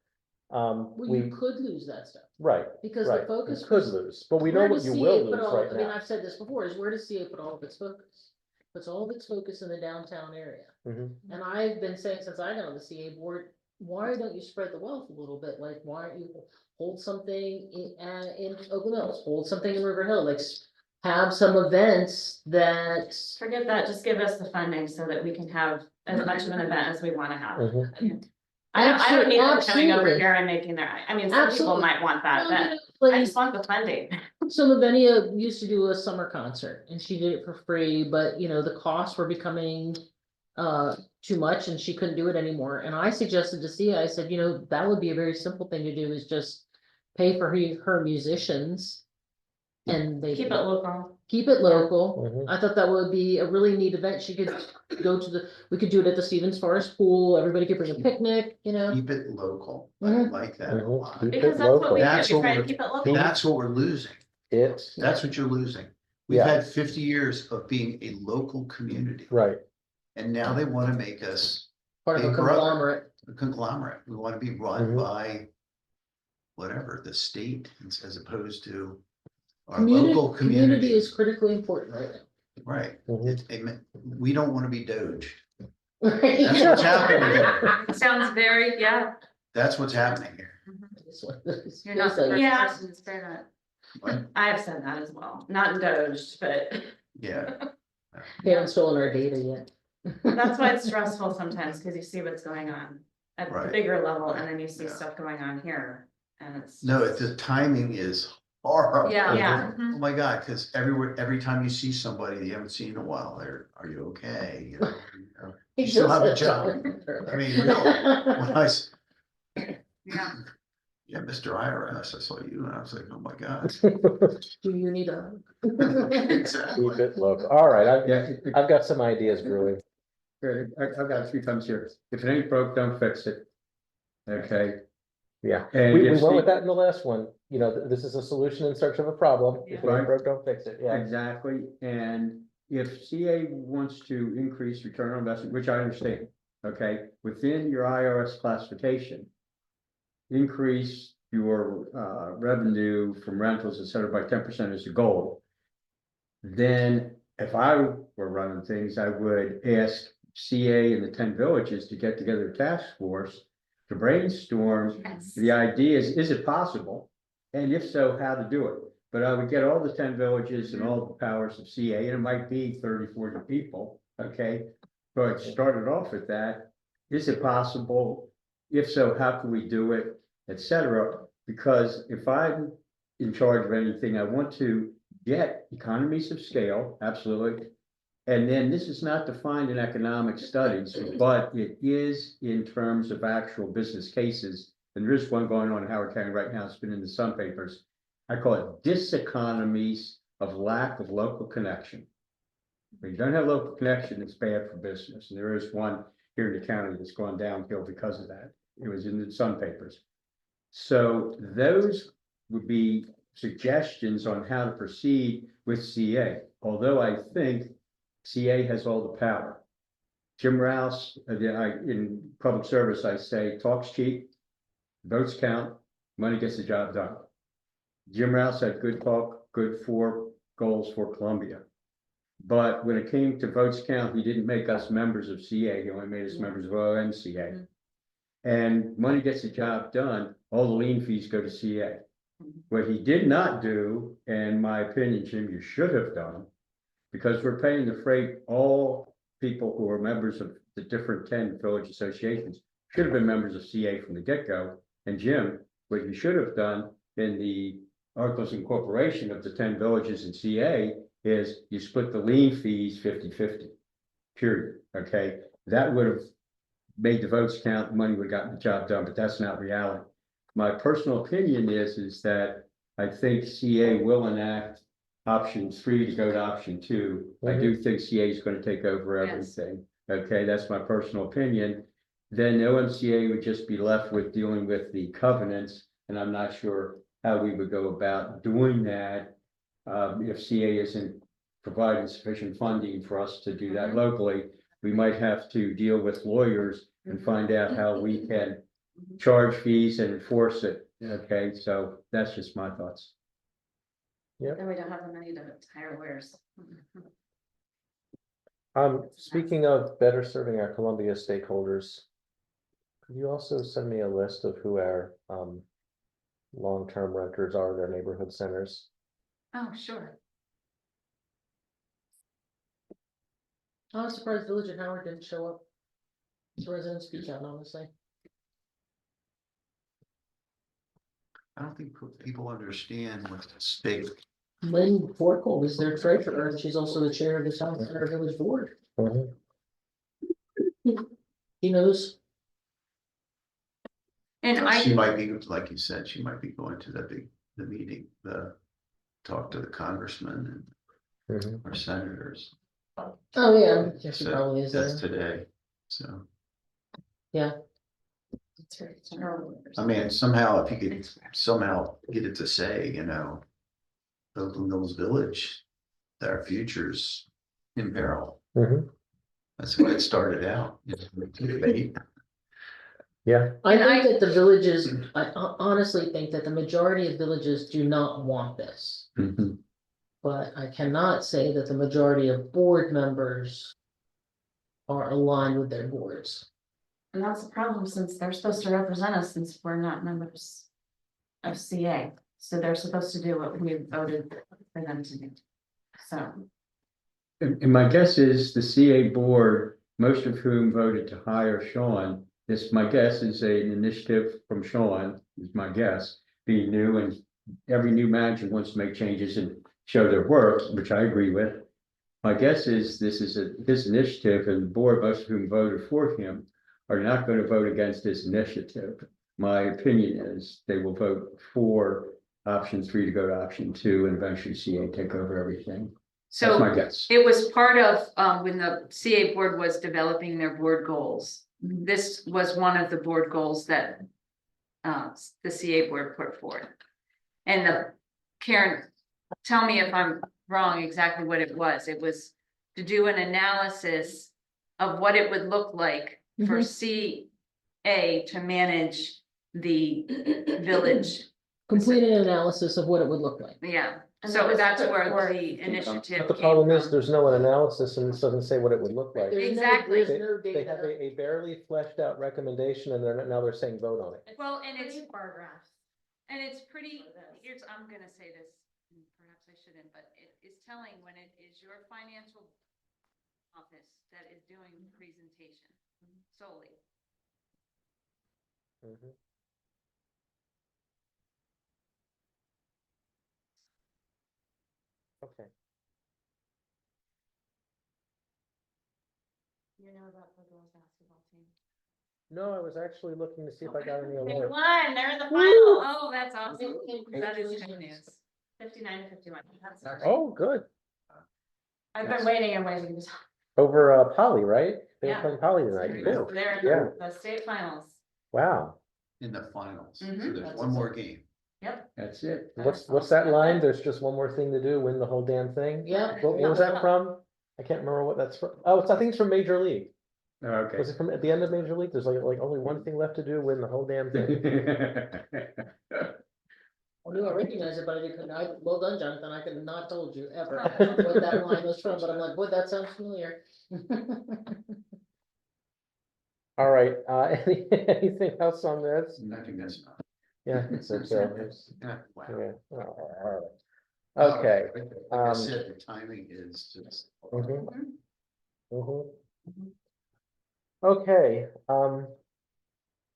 Well, We, you could lose that stuff, right, because the right, focus you could was. lose, but we know Where what does you CA will put lose all- right I mean, now. I've said this before, is where does CA put all of its focus? Puts all of its focus in the downtown area. Mhm. And I've been saying since I got on the CA board, why don't you spread the wealth a little bit? Like, why aren't you hold something in Oakland Hills, hold something in River Hill, like have some events that. Forget that, just give us the funding so that we can have as much of an event as we wanna have. Mhm. I don't need them coming over Absolutely. here and making their, I mean, some people Absolutely. might want that, No, but you know, I like, just want the funding. so Lavinia used to do a summer concert and she did it for free, but the costs were becoming too much and she couldn't do it anymore. And I suggested to Sia, I said, that would be a very simple thing to do, is just pay for her musicians. And they Keep it local. keep it local. Mhm. I thought that would be a really neat event. She could go to we could do it at the Stevens Forest Pool. Everybody could bring a picnic, Keep it local. I Mhm. like that a Mhm. lot. Keep Because it that's what we do, That's we what try to we're- keep it local. That's what we're losing. It's, That's what you're losing. We've Yeah. had 50 years of being a local community. right, And now they want to make us part of a Big brother. conglomerate. a conglomerate. We want to be run Mhm. by whatever, the state, as opposed to our Community, local community is community. critically important right now. Right. Mhm. We don't want to be Doge. Right? That's what's happening here. It sounds very, yeah. That's what's happening here. You're not the first Yeah. person to say that. What? I have said that as well, not indulged, but Yeah. They haven't stolen our data yet. that's why it's stressful sometimes, because you see what's going on at the Right. bigger level, and then you see Yeah. stuff going on here, and it's. No, just- the timing is horrible. Yeah. Yeah. Oh my God, because every time you see somebody you haven't seen in a while, are you okay? You still have a job. I mean, really, when yeah, Mr. IRS, I saw you and I was like, oh my God. Do you need a? Exactly. keep it local. All right, Yeah, I've got some ideas brewing. good. I've got a few times here. If it ain't broke, don't fix it. Okay, Yeah, and we if went with Steve- that in the last one. This is a solution in search of a problem. If it Right. ain't broke, don't fix it. Yeah. Exactly, and if CA wants to increase return on investment, which I understand, okay, within your IRS classification. Increase your revenue from rentals, et cetera, by 10% is the goal. Then if I were running things, I would ask CA and the 10 villages to get together a task force to brainstorm. Yes. The idea is it possible? And if so, how to do it? But I would get all the 10 villages and all the powers of CA, and it might be 30, 40 people, okay? But started off at that, is it possible? If so, how can we do it, et cetera? Because if I'm in charge of anything, I want to get economies of scale, absolutely. And then this is not defined in economic studies, but it is in terms of actual business cases. And there is one going on in Howard County right now, it's been in the Sun papers. I call it diseconomies of lack of local connection. When you don't have local connection, it's bad for business. And there is one here in the county that's gone downhill because of that. It was in the Sun papers. So those would be suggestions on how to proceed with CA, although I think CA has all the power. Jim Rouse, in public service, I say, talks cheap, votes count, money gets the job done. Jim Rouse had good talk, good for goals for Columbia. But when it came to votes count, he didn't make us members of CA, he only made us members of OMCA. And money gets the job done, all the lien fees go to CA. What he did not do, in my opinion, Jim, you should have done, because we're paying the freight, all people who are members of the different 10 village associations should have been members of CA from the get-go. And Jim, what you should have done in the articles of incorporation of the 10 villages in CA is you split the lien fees 50-50. Period, okay? That would have made the votes count, money would have gotten the job done, but that's not reality. My personal opinion is that I think CA will enact option 3 to go to option 2. I do think CA is going to take over Yes. everything. Okay, that's my personal opinion. Then OMCA would just be left with dealing with the covenants, and I'm not sure how we would go about doing that. If CA isn't providing sufficient funding for us to do that locally, we might have to deal with lawyers and find out how we can charge fees and enforce it. Okay, so that's just my thoughts. Then we don't have the money to hire lawyers. Speaking of better serving our Columbia stakeholders, could you also send me a list of who our long-term renters are in their neighborhood centers? Oh, sure. I was surprised Village of Howard didn't show up. To resident speak out, honestly. I don't think people understand what's at stake. Lynn Forkel is their treasurer, and she's also the chair of the South Center Village Board. He knows. And She I, might be, like you said, she might be going to the meeting, talk to the congressman and our senators. Oh, yeah, she So probably is that's there. today, so. Yeah. I mean, somehow, if you could somehow get it to say, you know, Oakland Mills Village, their future's in peril. That's what it started out. Debate. Yeah. I And think I- that the villages, I honestly think that the majority of villages do not want this. But I cannot say that the majority of board members are aligned with their boards. And that's the problem, since they're supposed to represent us, since we're not members of CA. So they're supposed to do what we voted for them to do. So, And my guess is the CA board, most of whom voted to hire Sean, this, my guess is an initiative from Sean, is my guess, being new, and every new manager wants to make changes and show their work, which I agree with. My guess is this is his initiative, and the board, most of whom voted for him, are not going to vote against his initiative. My opinion is they will vote for option 3 to go to option 2, and eventually CA take over everything. That's my so guess. it was part of, when the CA board was developing their board goals. This was one of the board goals that the CA board put forth. And Karen, tell me if I'm wrong exactly what it was. It was to do an analysis of what it would look like for CA to manage the village. Complete an analysis of what it would look like. Yeah, And so that was that's put where forth. the initiative But the came problem is, from. there's no analysis and this doesn't say what it would look like. There's no- Exactly. there's no They have data. a barely fleshed out recommendation and now they're saying vote on it. Well, and it's, paragraphs. and it's pretty, here's, I'm gonna say this, and perhaps I shouldn't, but it is telling when it is your financial office that is doing the presentation solely. Okay. You know about the girls' basketball team. No, I was actually looking to see if I got any They alert. won, they're in the final, Oh, that's awesome. That is good news. 59-51. Oh, good. I've been waiting and waiting to talk. Over Polly, right? They were Yeah. playing Polly tonight. Cool. They're Yeah. in the state finals. Wow. In the finals, so Mhm. there's one more game. Yep. That's it. What's that line? There's just one more thing to do, win the whole damn thing? Yeah. What was that from? I can't remember what that's from. Oh, I think it's from Major League. Okay. Was it from at the end of Major League? There's like only one thing left to do, win the whole damn thing. I knew I recognized it, but I couldn't, well done, Jonathan, I could not told you ever what that line was from, but I'm like, boy, that sounds familiar. All right, anything else on this? I think that's enough. Yeah, I think so. Yeah, wow. Yeah. All right. Okay. Like I said, the timing is just. Mhm. Mhm. Okay,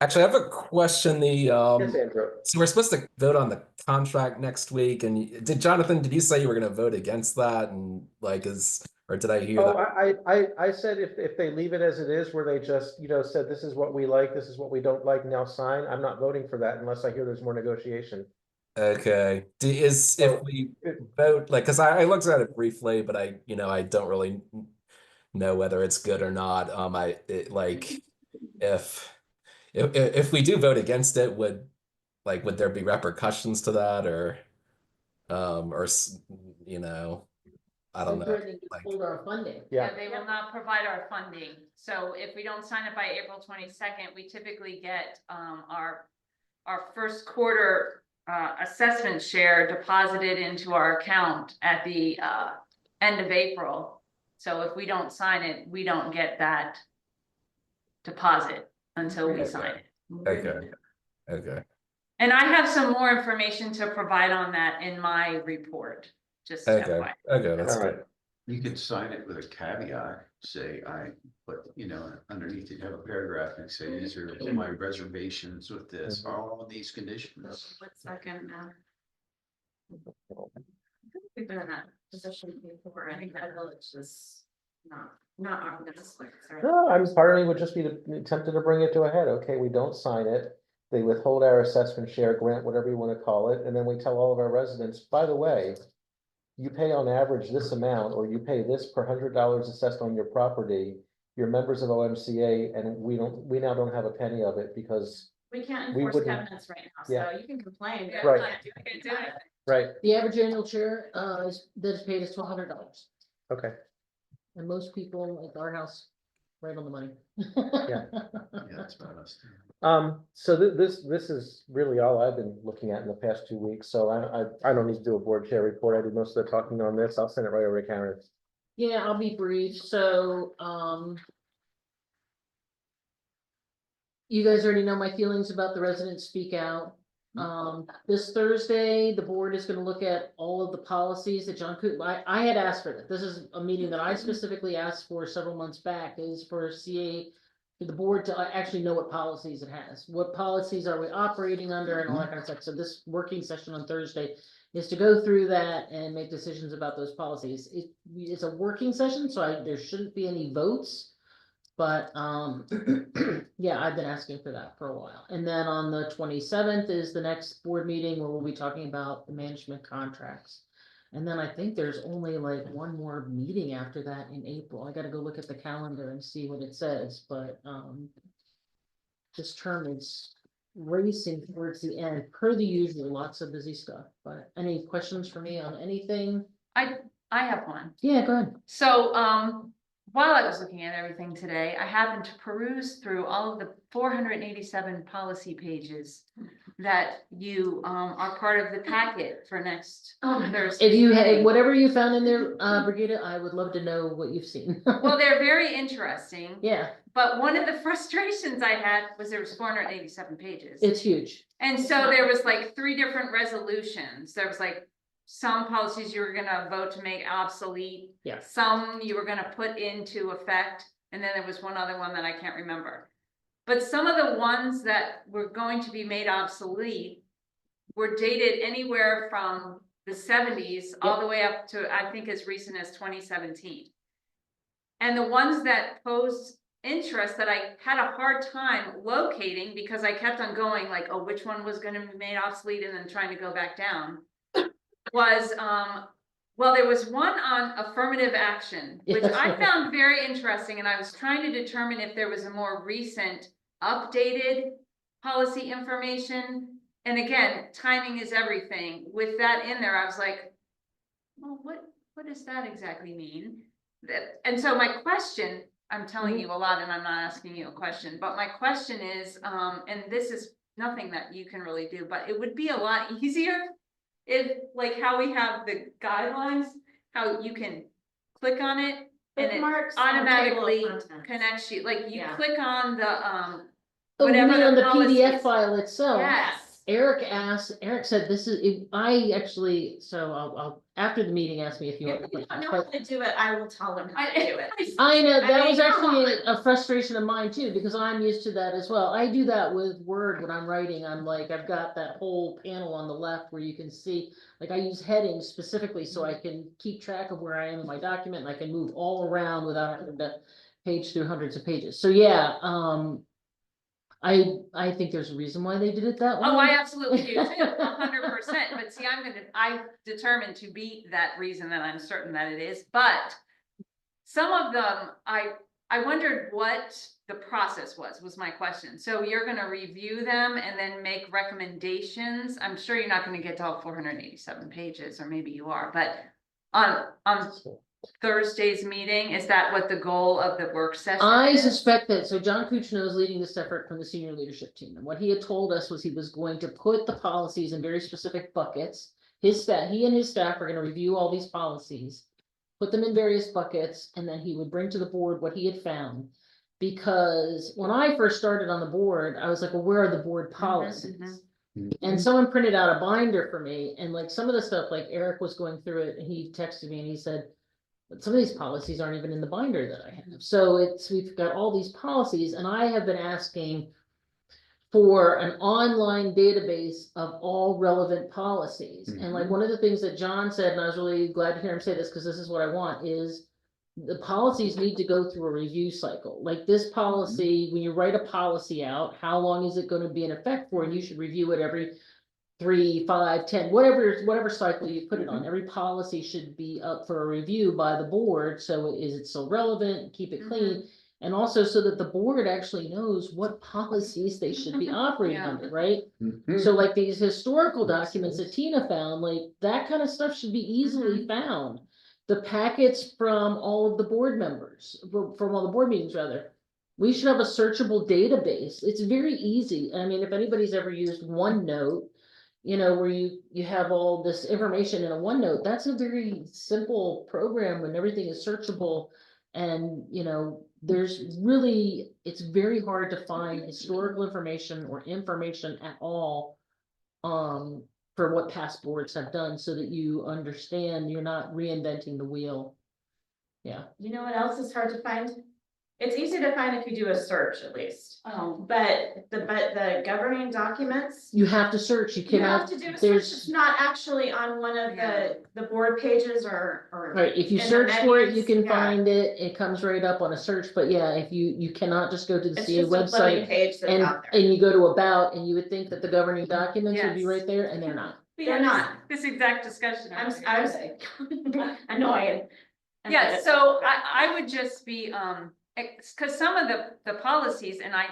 Actually, I have a question. Yes, Andrew. So we're supposed to vote on the contract next week, and Jonathan, did you say you were gonna vote against that? And like, or did I hear Oh, that? I said if they leave it as it is, where they just, said this is what we like, this is what we don't like, now sign, I'm not voting for that unless I hear there's more negotiation. Okay, if So, we it- vote, like, because I looked at it briefly, but I don't really know whether it's good or not. Like, if if we do vote against it, would there be repercussions to that, or I don't They're know. threatening to Like, hold our funding. Yeah. They will not provide our funding. So if we don't sign it by April 22nd, we typically get our first quarter assessment share deposited into our account at the end of April. So if we don't sign it, we don't get that deposit until we sign it. okay, okay. And I have some more information to provide on that in my report, just Okay, FYI. okay, that's All right. good. You could sign it with a caveat, say, underneath it, have a paragraph and say, these are my reservations with this, all of these conditions. What second now? We've been in that position before. I think that village is not our business. No, part of me would just be tempted to bring it to a head. Okay, we don't sign it. They withhold our assessment share, grant, whatever you want to call it, and then we tell all of our residents, by the way, you pay on average this amount, or you pay this per $100 assessed on your property. You're members of OMCA, and we now don't have a penny of it because, We can't We enforce wouldn't- covenants right now, yeah. so you can complain. but Right. you can't do it. right, The average annual share, that is paid is $1,200. okay. And most people at our house, right on the money. Yeah. Yeah, that's about us. So this is really all I've been looking at in the past 2 weeks, so I don't need to do a board chair report. I did most of the talking on this. I'll send it right over to Karen. Yeah, I'll be brief. So, you guys already know my feelings about the residents speak out. This Thursday, the board is gonna look at all of the policies that John Coot, I had asked for that. This is a meeting that I specifically asked for several months back, is for CA, for the board to actually know what policies it has. What policies are we operating under and all that kind of stuff. So this working session on Thursday is to go through that and make decisions about those policies. It's a working session, so there shouldn't be any votes. But, yeah, I've been asking for that for a while. And then on the 27th is the next board meeting where we'll be talking about the management contracts. And then I think there's only like one more meeting after that in April. I gotta go look at the calendar and see what it says, but, this term is racing towards the end, per the usual, lots of busy stuff. But any questions for me on anything? I have one. Yeah, go ahead. So, while I was looking at everything today, I happened to peruse through all of the 487 policy pages that you are part of the packet for next Thursday. If you had, whatever you found in there, Brigida, I would love to know what you've seen. Well, they're very interesting, Yeah, but one of the frustrations I had was there was 487 pages. it's huge. And so there was like 3 different resolutions. There was like some policies you were gonna vote to make obsolete. Yeah. Some you were gonna put into effect, and then there was one other one that I can't remember. But some of the ones that were going to be made obsolete were dated anywhere from the 70s all the way up to, I think, as recent as 2017. And the ones that posed interest that I had a hard time locating because I kept on going like, oh, which one was gonna be made obsolete, and then trying to go back down, was, well, there was one on affirmative action, which I found very interesting, and I was trying to determine if there was a more recent updated policy information. And again, timing is everything. With that in there, I was like, well, what does that exactly mean? And so my question, I'm telling you a lot and I'm not asking you a question, but my question is, and this is nothing that you can really do, but it would be a lot easier if, like how we have the guidelines, how you can click on it and it Bookmarks on table of automatically contents. connects you, like you Yeah. click on the Oh, you whatever mean on the PDF policies. file itself? Yes, Eric said this is, I actually, so I'll, after the meeting, ask me if you If want. you don't know how to do it, I will tell them how to do it. I know, I that mean, was come actually on. a frustration of mine too, because I'm used to that as well. I do that with Word when I'm writing. I'm like, I've got that whole panel on the left where you can see, like I use headings specifically so I can keep track of where I am in my document and I can move all around without having to page through hundreds of pages. So yeah, I think there's a reason why they did it that way. Oh, I absolutely do too, 100%. But see, I'm determined to beat that reason, that I'm certain that it is, but some of them, I wondered what the process was my question. So you're gonna review them and then make recommendations. I'm sure you're not gonna get to all 487 pages, or maybe you are, but on Thursday's meeting, is that what the goal of the work session I is? suspect that, so John Kuchno is leading this effort from the senior leadership team, and what he had told us was he was going to put the policies in very specific buckets. His staff, he and his staff are gonna review all these policies, put them in various buckets, and then he would bring to the board what he had found. Because when I first started on the board, I was like, well, where are the board policies? And someone printed out a binder for me, and like some of the stuff, like Eric was going through it, and he texted me and he said, but some of these policies aren't even in the binder that I have. So we've got all these policies, and I have been asking for an online database of all relevant policies. And like one of the things that John said, and I was really glad to hear him say this, because this is what I want, is the policies need to go through a review cycle. Like this policy, when you write a policy out, how long is it going to be in effect for? And you should review it every 3, 5, 10, whatever cycle you put it on. Every policy should be up for a review by the board. So is it still relevant? Keep it clean. And also so that the board actually knows what policies they should be operating Yeah. under, right? So like these historical documents that Tina found, like that kind of stuff should be easily found. The packets from all of the board members, from all the board meetings rather. We should have a searchable database. It's very easy. I mean, if anybody's ever used OneNote, you know, where you have all this information in a OneNote, that's a very simple program when everything is searchable. And, you know, it's very hard to find historical information or information at all. For what past boards have done, so that you understand you're not reinventing the wheel. Yeah. You know what else is hard to find? It's easy to find if you do a search at least, but the governing documents. You have to search, you You cannot, have to do a search, there's, it's not actually on one of the board pages or. right, if you in the search for it, you menus, can yeah. find it, it comes right up on a search, but yeah, if you cannot just go to the It's CA just a floating website. page that's And, out there. and you go to about, and you would think that the governing documents would be Yes. right there, and they're not. They're not. This exact discussion. I'm earlier. annoyed. Yeah, so I would just be, cause some of the policies, and I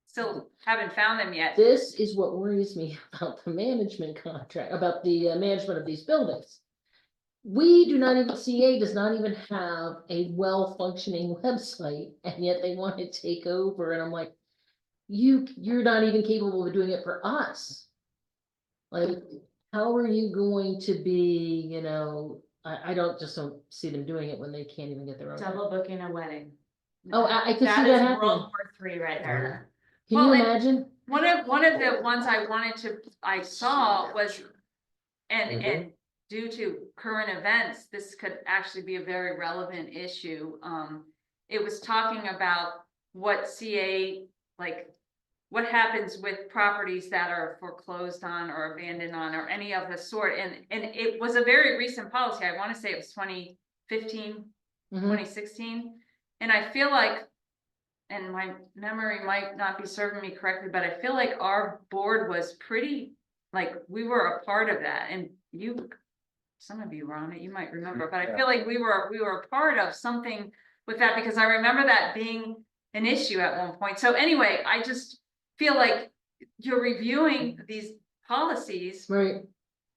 still haven't found them yet. This is what worries me about the management contract, about the management of these buildings. We do not even, CA does not even have a well-functioning website, and yet they want to take over, and I'm like, you're not even capable of doing it for us. Like, how are you going to be, you know, I don't see them doing it when they can't even get their own. Double booking a wedding. Oh, I could see That that is happening. World War III right there. Can Well, you and- imagine? One of the ones I saw was, and due to current events, this could actually be a very relevant issue. It was talking about what CA, like, what happens with properties that are foreclosed on or abandoned on or any of the sort. And it was a very recent policy. I want to say it was 2015, 2016. And I feel like, and my memory might not be serving me correctly, but I feel like our board was pretty, like, we were a part of that. And some of you were on it, you might remember, but I feel like we were a part of something with that, because I remember that being an issue at one point. So anyway, I just feel like you're reviewing these policies, Right.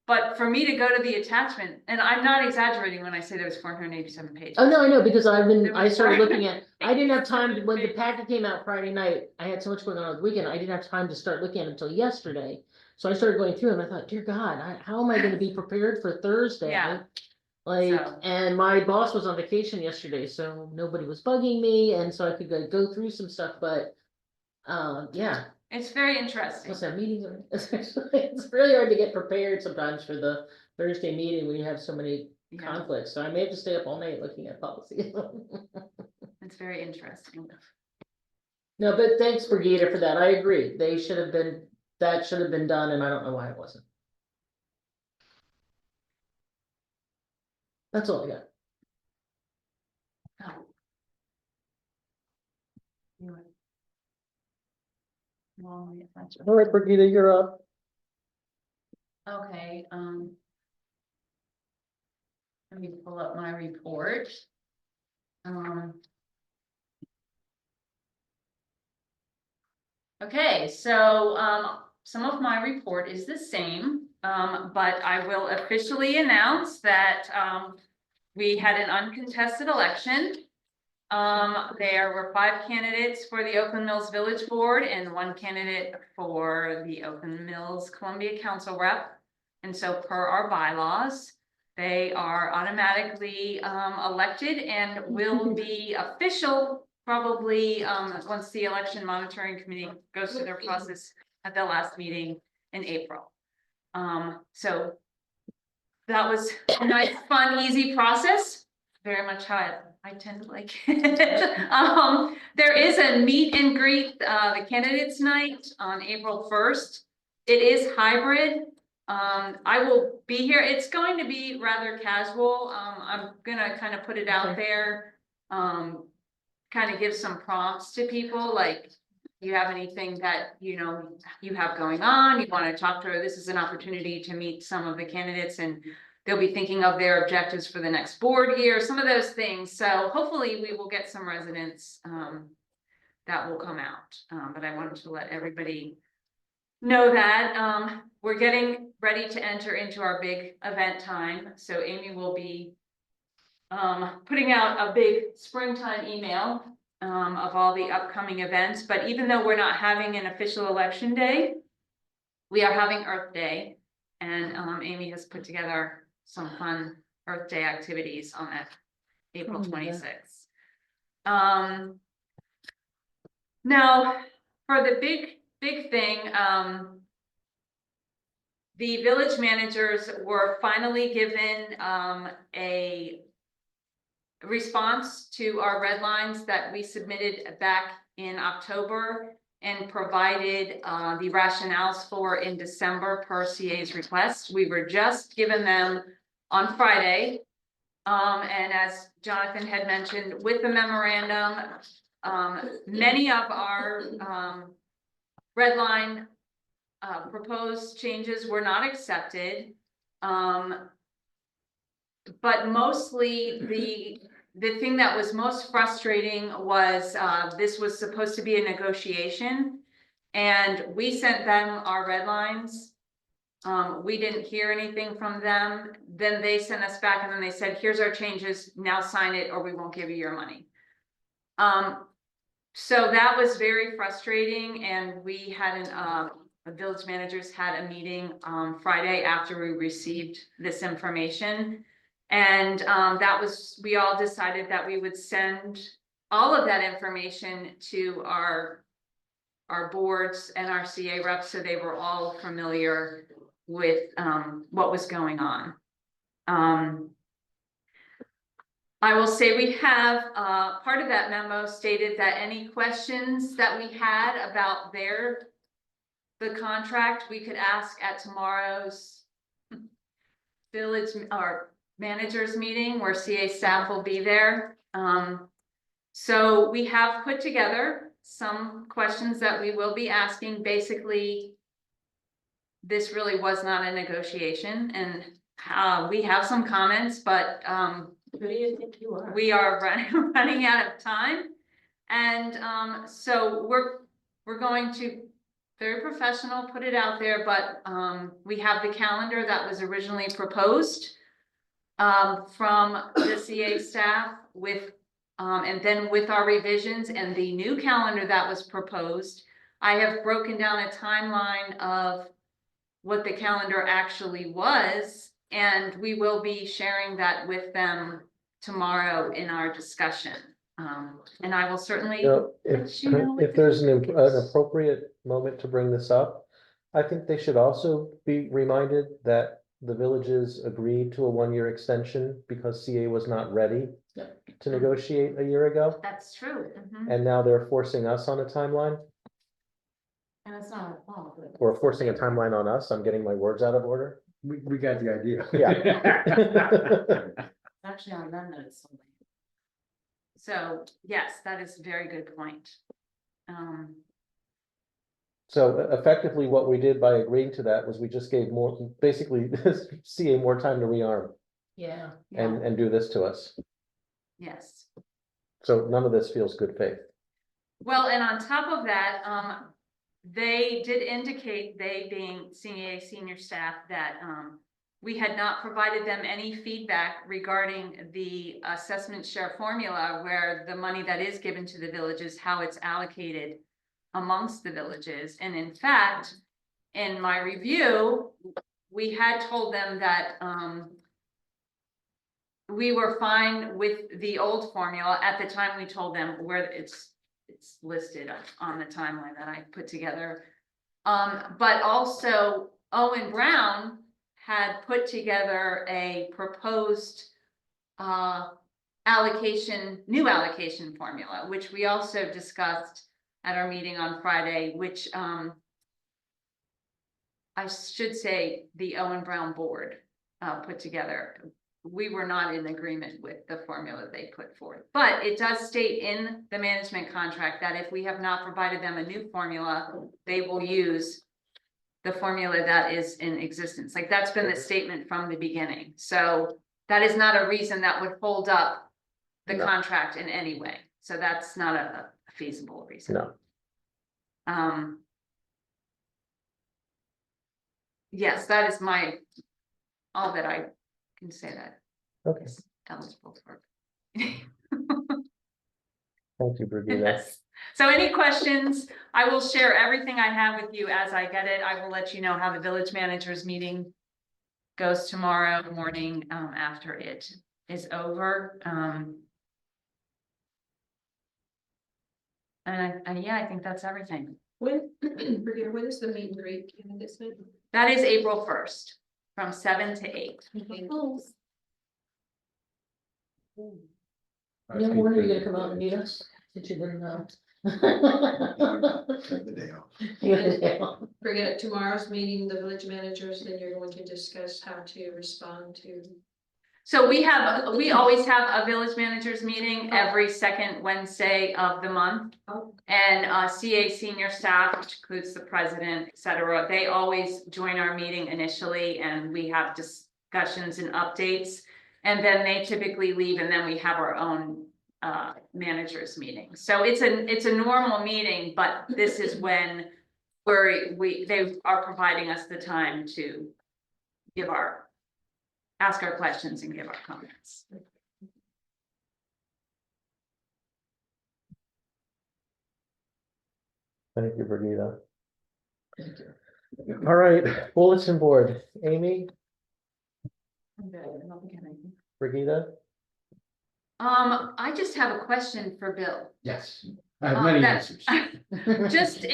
but for me to go to the attachment, and I'm not exaggerating when I say there was 487 pages. Oh, no, I know, because I was started fine. looking at, I didn't have time to, when the packet came out Friday night, I had so much going on over the weekend, I didn't have time to start looking at it until yesterday. So I started going through and I thought, dear God, how am I gonna be prepared for Thursday? Yeah. Like, So. and my boss was on vacation yesterday, so nobody was bugging me, and so I could go through some stuff, but, yeah, It's very interesting. What's that, meetings are, it's really hard to get prepared sometimes for the Thursday meeting when you have so many Yeah, conflicts, so I may have to stay up all night looking at policy. it's very interesting. No, but thanks, Brigida, for that, I agree, they should have been, that should have been done, and I don't know why it wasn't. That's all I got. Oh. You want- Well, yeah, that's All right, Brigida, you're up. okay, let me pull up my report. Um. Okay, so, some of my report is the same, but I will officially announce that, we had an uncontested election. There were 5 candidates for the Oakland Mills Village Board and 1 candidate for the Oakland Mills Columbia Council rep. And so per our bylaws, they are automatically elected and will be official probably once the election monitoring committee goes through their process at the last meeting in April. So that was a nice, fun, easy process. Very much how I tend to like it. There is a meet and greet, the candidates night on April 1st. It is hybrid. I will be here. It's going to be rather casual. I'm gonna kind of put it out there. Kind of give some prompts to people, like, you have anything that, you know, you have going on, you want to talk to her, this is an opportunity to meet some of the candidates and they'll be thinking of their objectives for the next board year, some of those things. So hopefully we will get some residents that will come out. But I wanted to let everybody know that we're getting ready to enter into our big event time. So Amy will be putting out a big springtime email of all the upcoming events. But even though we're not having an official election day, we are having Earth Day. And Amy has put together some fun Earth Day activities on that April 26th. Now, for the big thing, the village managers were finally given a response to our red lines that we submitted back in October and provided the rationales for in December per CA's request. We were just given them on Friday. And as Jonathan had mentioned, with the memorandum, many of our red line proposed changes were not accepted. But mostly the thing that was most frustrating was this was supposed to be a negotiation and we sent them our red lines. We didn't hear anything from them. Then they sent us back and then they said, here's our changes, now sign it or we won't give you your money. So that was very frustrating and we had the village managers had a meeting Friday after we received this information. And we all decided that we would send all of that information to our boards and our CA reps so they were all familiar with what was going on. I will say we have part of that memo stated that any questions that we had about the contract, we could ask at tomorrow's village or managers meeting where CA staff will be there. So we have put together some questions that we will be asking. Basically, this really was not a negotiation and we have some comments, but Who do you think you are? we are running out of time. And so we're going to very professional, put it out there, but we have the calendar that was originally proposed from the CA staff with and then with our revisions and the new calendar that was proposed. I have broken down a timeline of what the calendar actually was, and we will be sharing that with them tomorrow in our discussion. And I will certainly, You know, let you know what if the there's an feedback is. appropriate moment to bring this up, I think they should also be reminded that the villages agreed to a 1-year extension because CA was not ready Yep. to negotiate a year ago, That's true. Mhm. and now they're forcing us on a timeline, And it's not our fault. but- or forcing a timeline on us. I'm getting my words out of order. We got the idea. Yeah. It's actually on them that it's so late. So, yes, that is a very good point. So effectively, what we did by agreeing to that was we just gave more, basically, CA more time to rearm Yeah. Yeah, and do this to us. yes. So none of this feels good faith. Well, and on top of that, they did indicate, they being CA senior staff, that, we had not provided them any feedback regarding the assessment share formula, where the money that is given to the villages, how it's allocated amongst the villages. And in fact, in my review, we had told them that, we were fine with the old formula. At the time, we told them where it's listed on the timeline that I put together. But also Owen Brown had put together a proposed new allocation formula, which we also discussed at our meeting on Friday, which I should say the Owen Brown board put together. We were not in agreement with the formula they put forth, but it does state in the management contract that if we have not provided them a new formula, they will use the formula that is in existence. Like, that's been the statement from the beginning. So that is not a reason that would hold up the No. contract in any way. So that's not a feasible reason. No. Yes, that is all that I can say that Okay. is eligible for. Thank you, Brigida. Yes. So any questions? I will share everything I have with you as I get it. I will let you know how the village managers meeting goes tomorrow morning, after it is over. And yeah, I think that's everything. When, when is the meet and greet candidates meet? That is April 1st, from 7 to 8. Neil, when are you gonna come out and meet us? Since you didn't know. Take the day off. Yeah. Forget tomorrow's meeting, the village managers, then you're going to discuss how to respond to. So we always have a village managers meeting every second Wednesday of the month. Oh. And CA senior staff, which includes the president, et cetera, they always join our meeting initially, and we have discussions and updates. And then they typically leave, and then we have our own managers meeting. So it's a normal meeting, but this is when they are providing us the time to ask our questions and give our comments. Thank you, Brigida. All right, bulletin board. Amy, Brigida? I just have a question for Bill. Yes, I have many that- answers. Just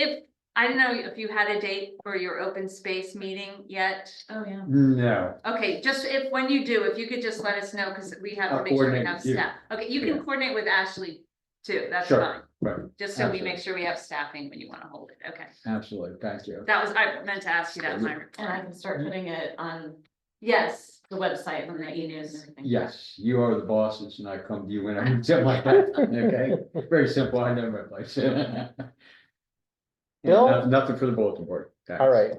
I don't know if you had a date for your open space meeting yet. Oh, yeah. No, Okay, just when you do, if you could just let us know, because we have to I'll make sure we coordinate have with you. staff. Okay, you can Yeah. coordinate with Ashley too, that's Sure. fine. right, Just so we Absolutely. make sure we have staffing when you want to hold it, okay. absolutely, thank you. That was, I meant to ask you that in my And I report. can start putting it on Yes, the website and the e-news and everything. Yes, you are the bosses and I come to you when I need something like that, okay? Very simple, I know my place. Bill? Nothing for the bulletin board. Thanks. All right,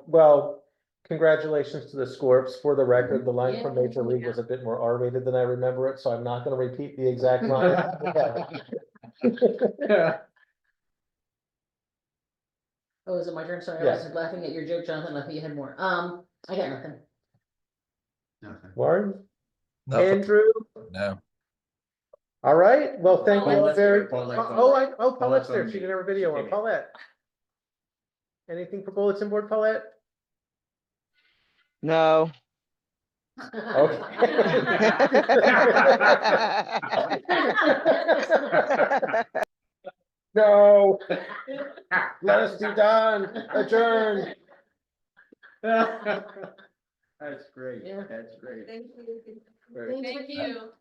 well, congratulations to the Scorps. For the record, the line from Yeah. Major League was a bit more R-rated than I remember it, so I'm not gonna repeat the exact line. Oh, is it my turn? Sorry, I Yeah. was laughing at your joke, Jonathan. I thought you had more. I got nothing. Nothing. Warren? Nothing. Andrew? No. All right, well, thank you all Paulette's very. there, Paulette. Paulette's there. on She me. did her video on Okay. Paulette. Anything for bulletin board, Paulette? No. Okay. No. Let us be done, adjourn. That's great, Yeah. that's great. Thank you. Very- Thank you.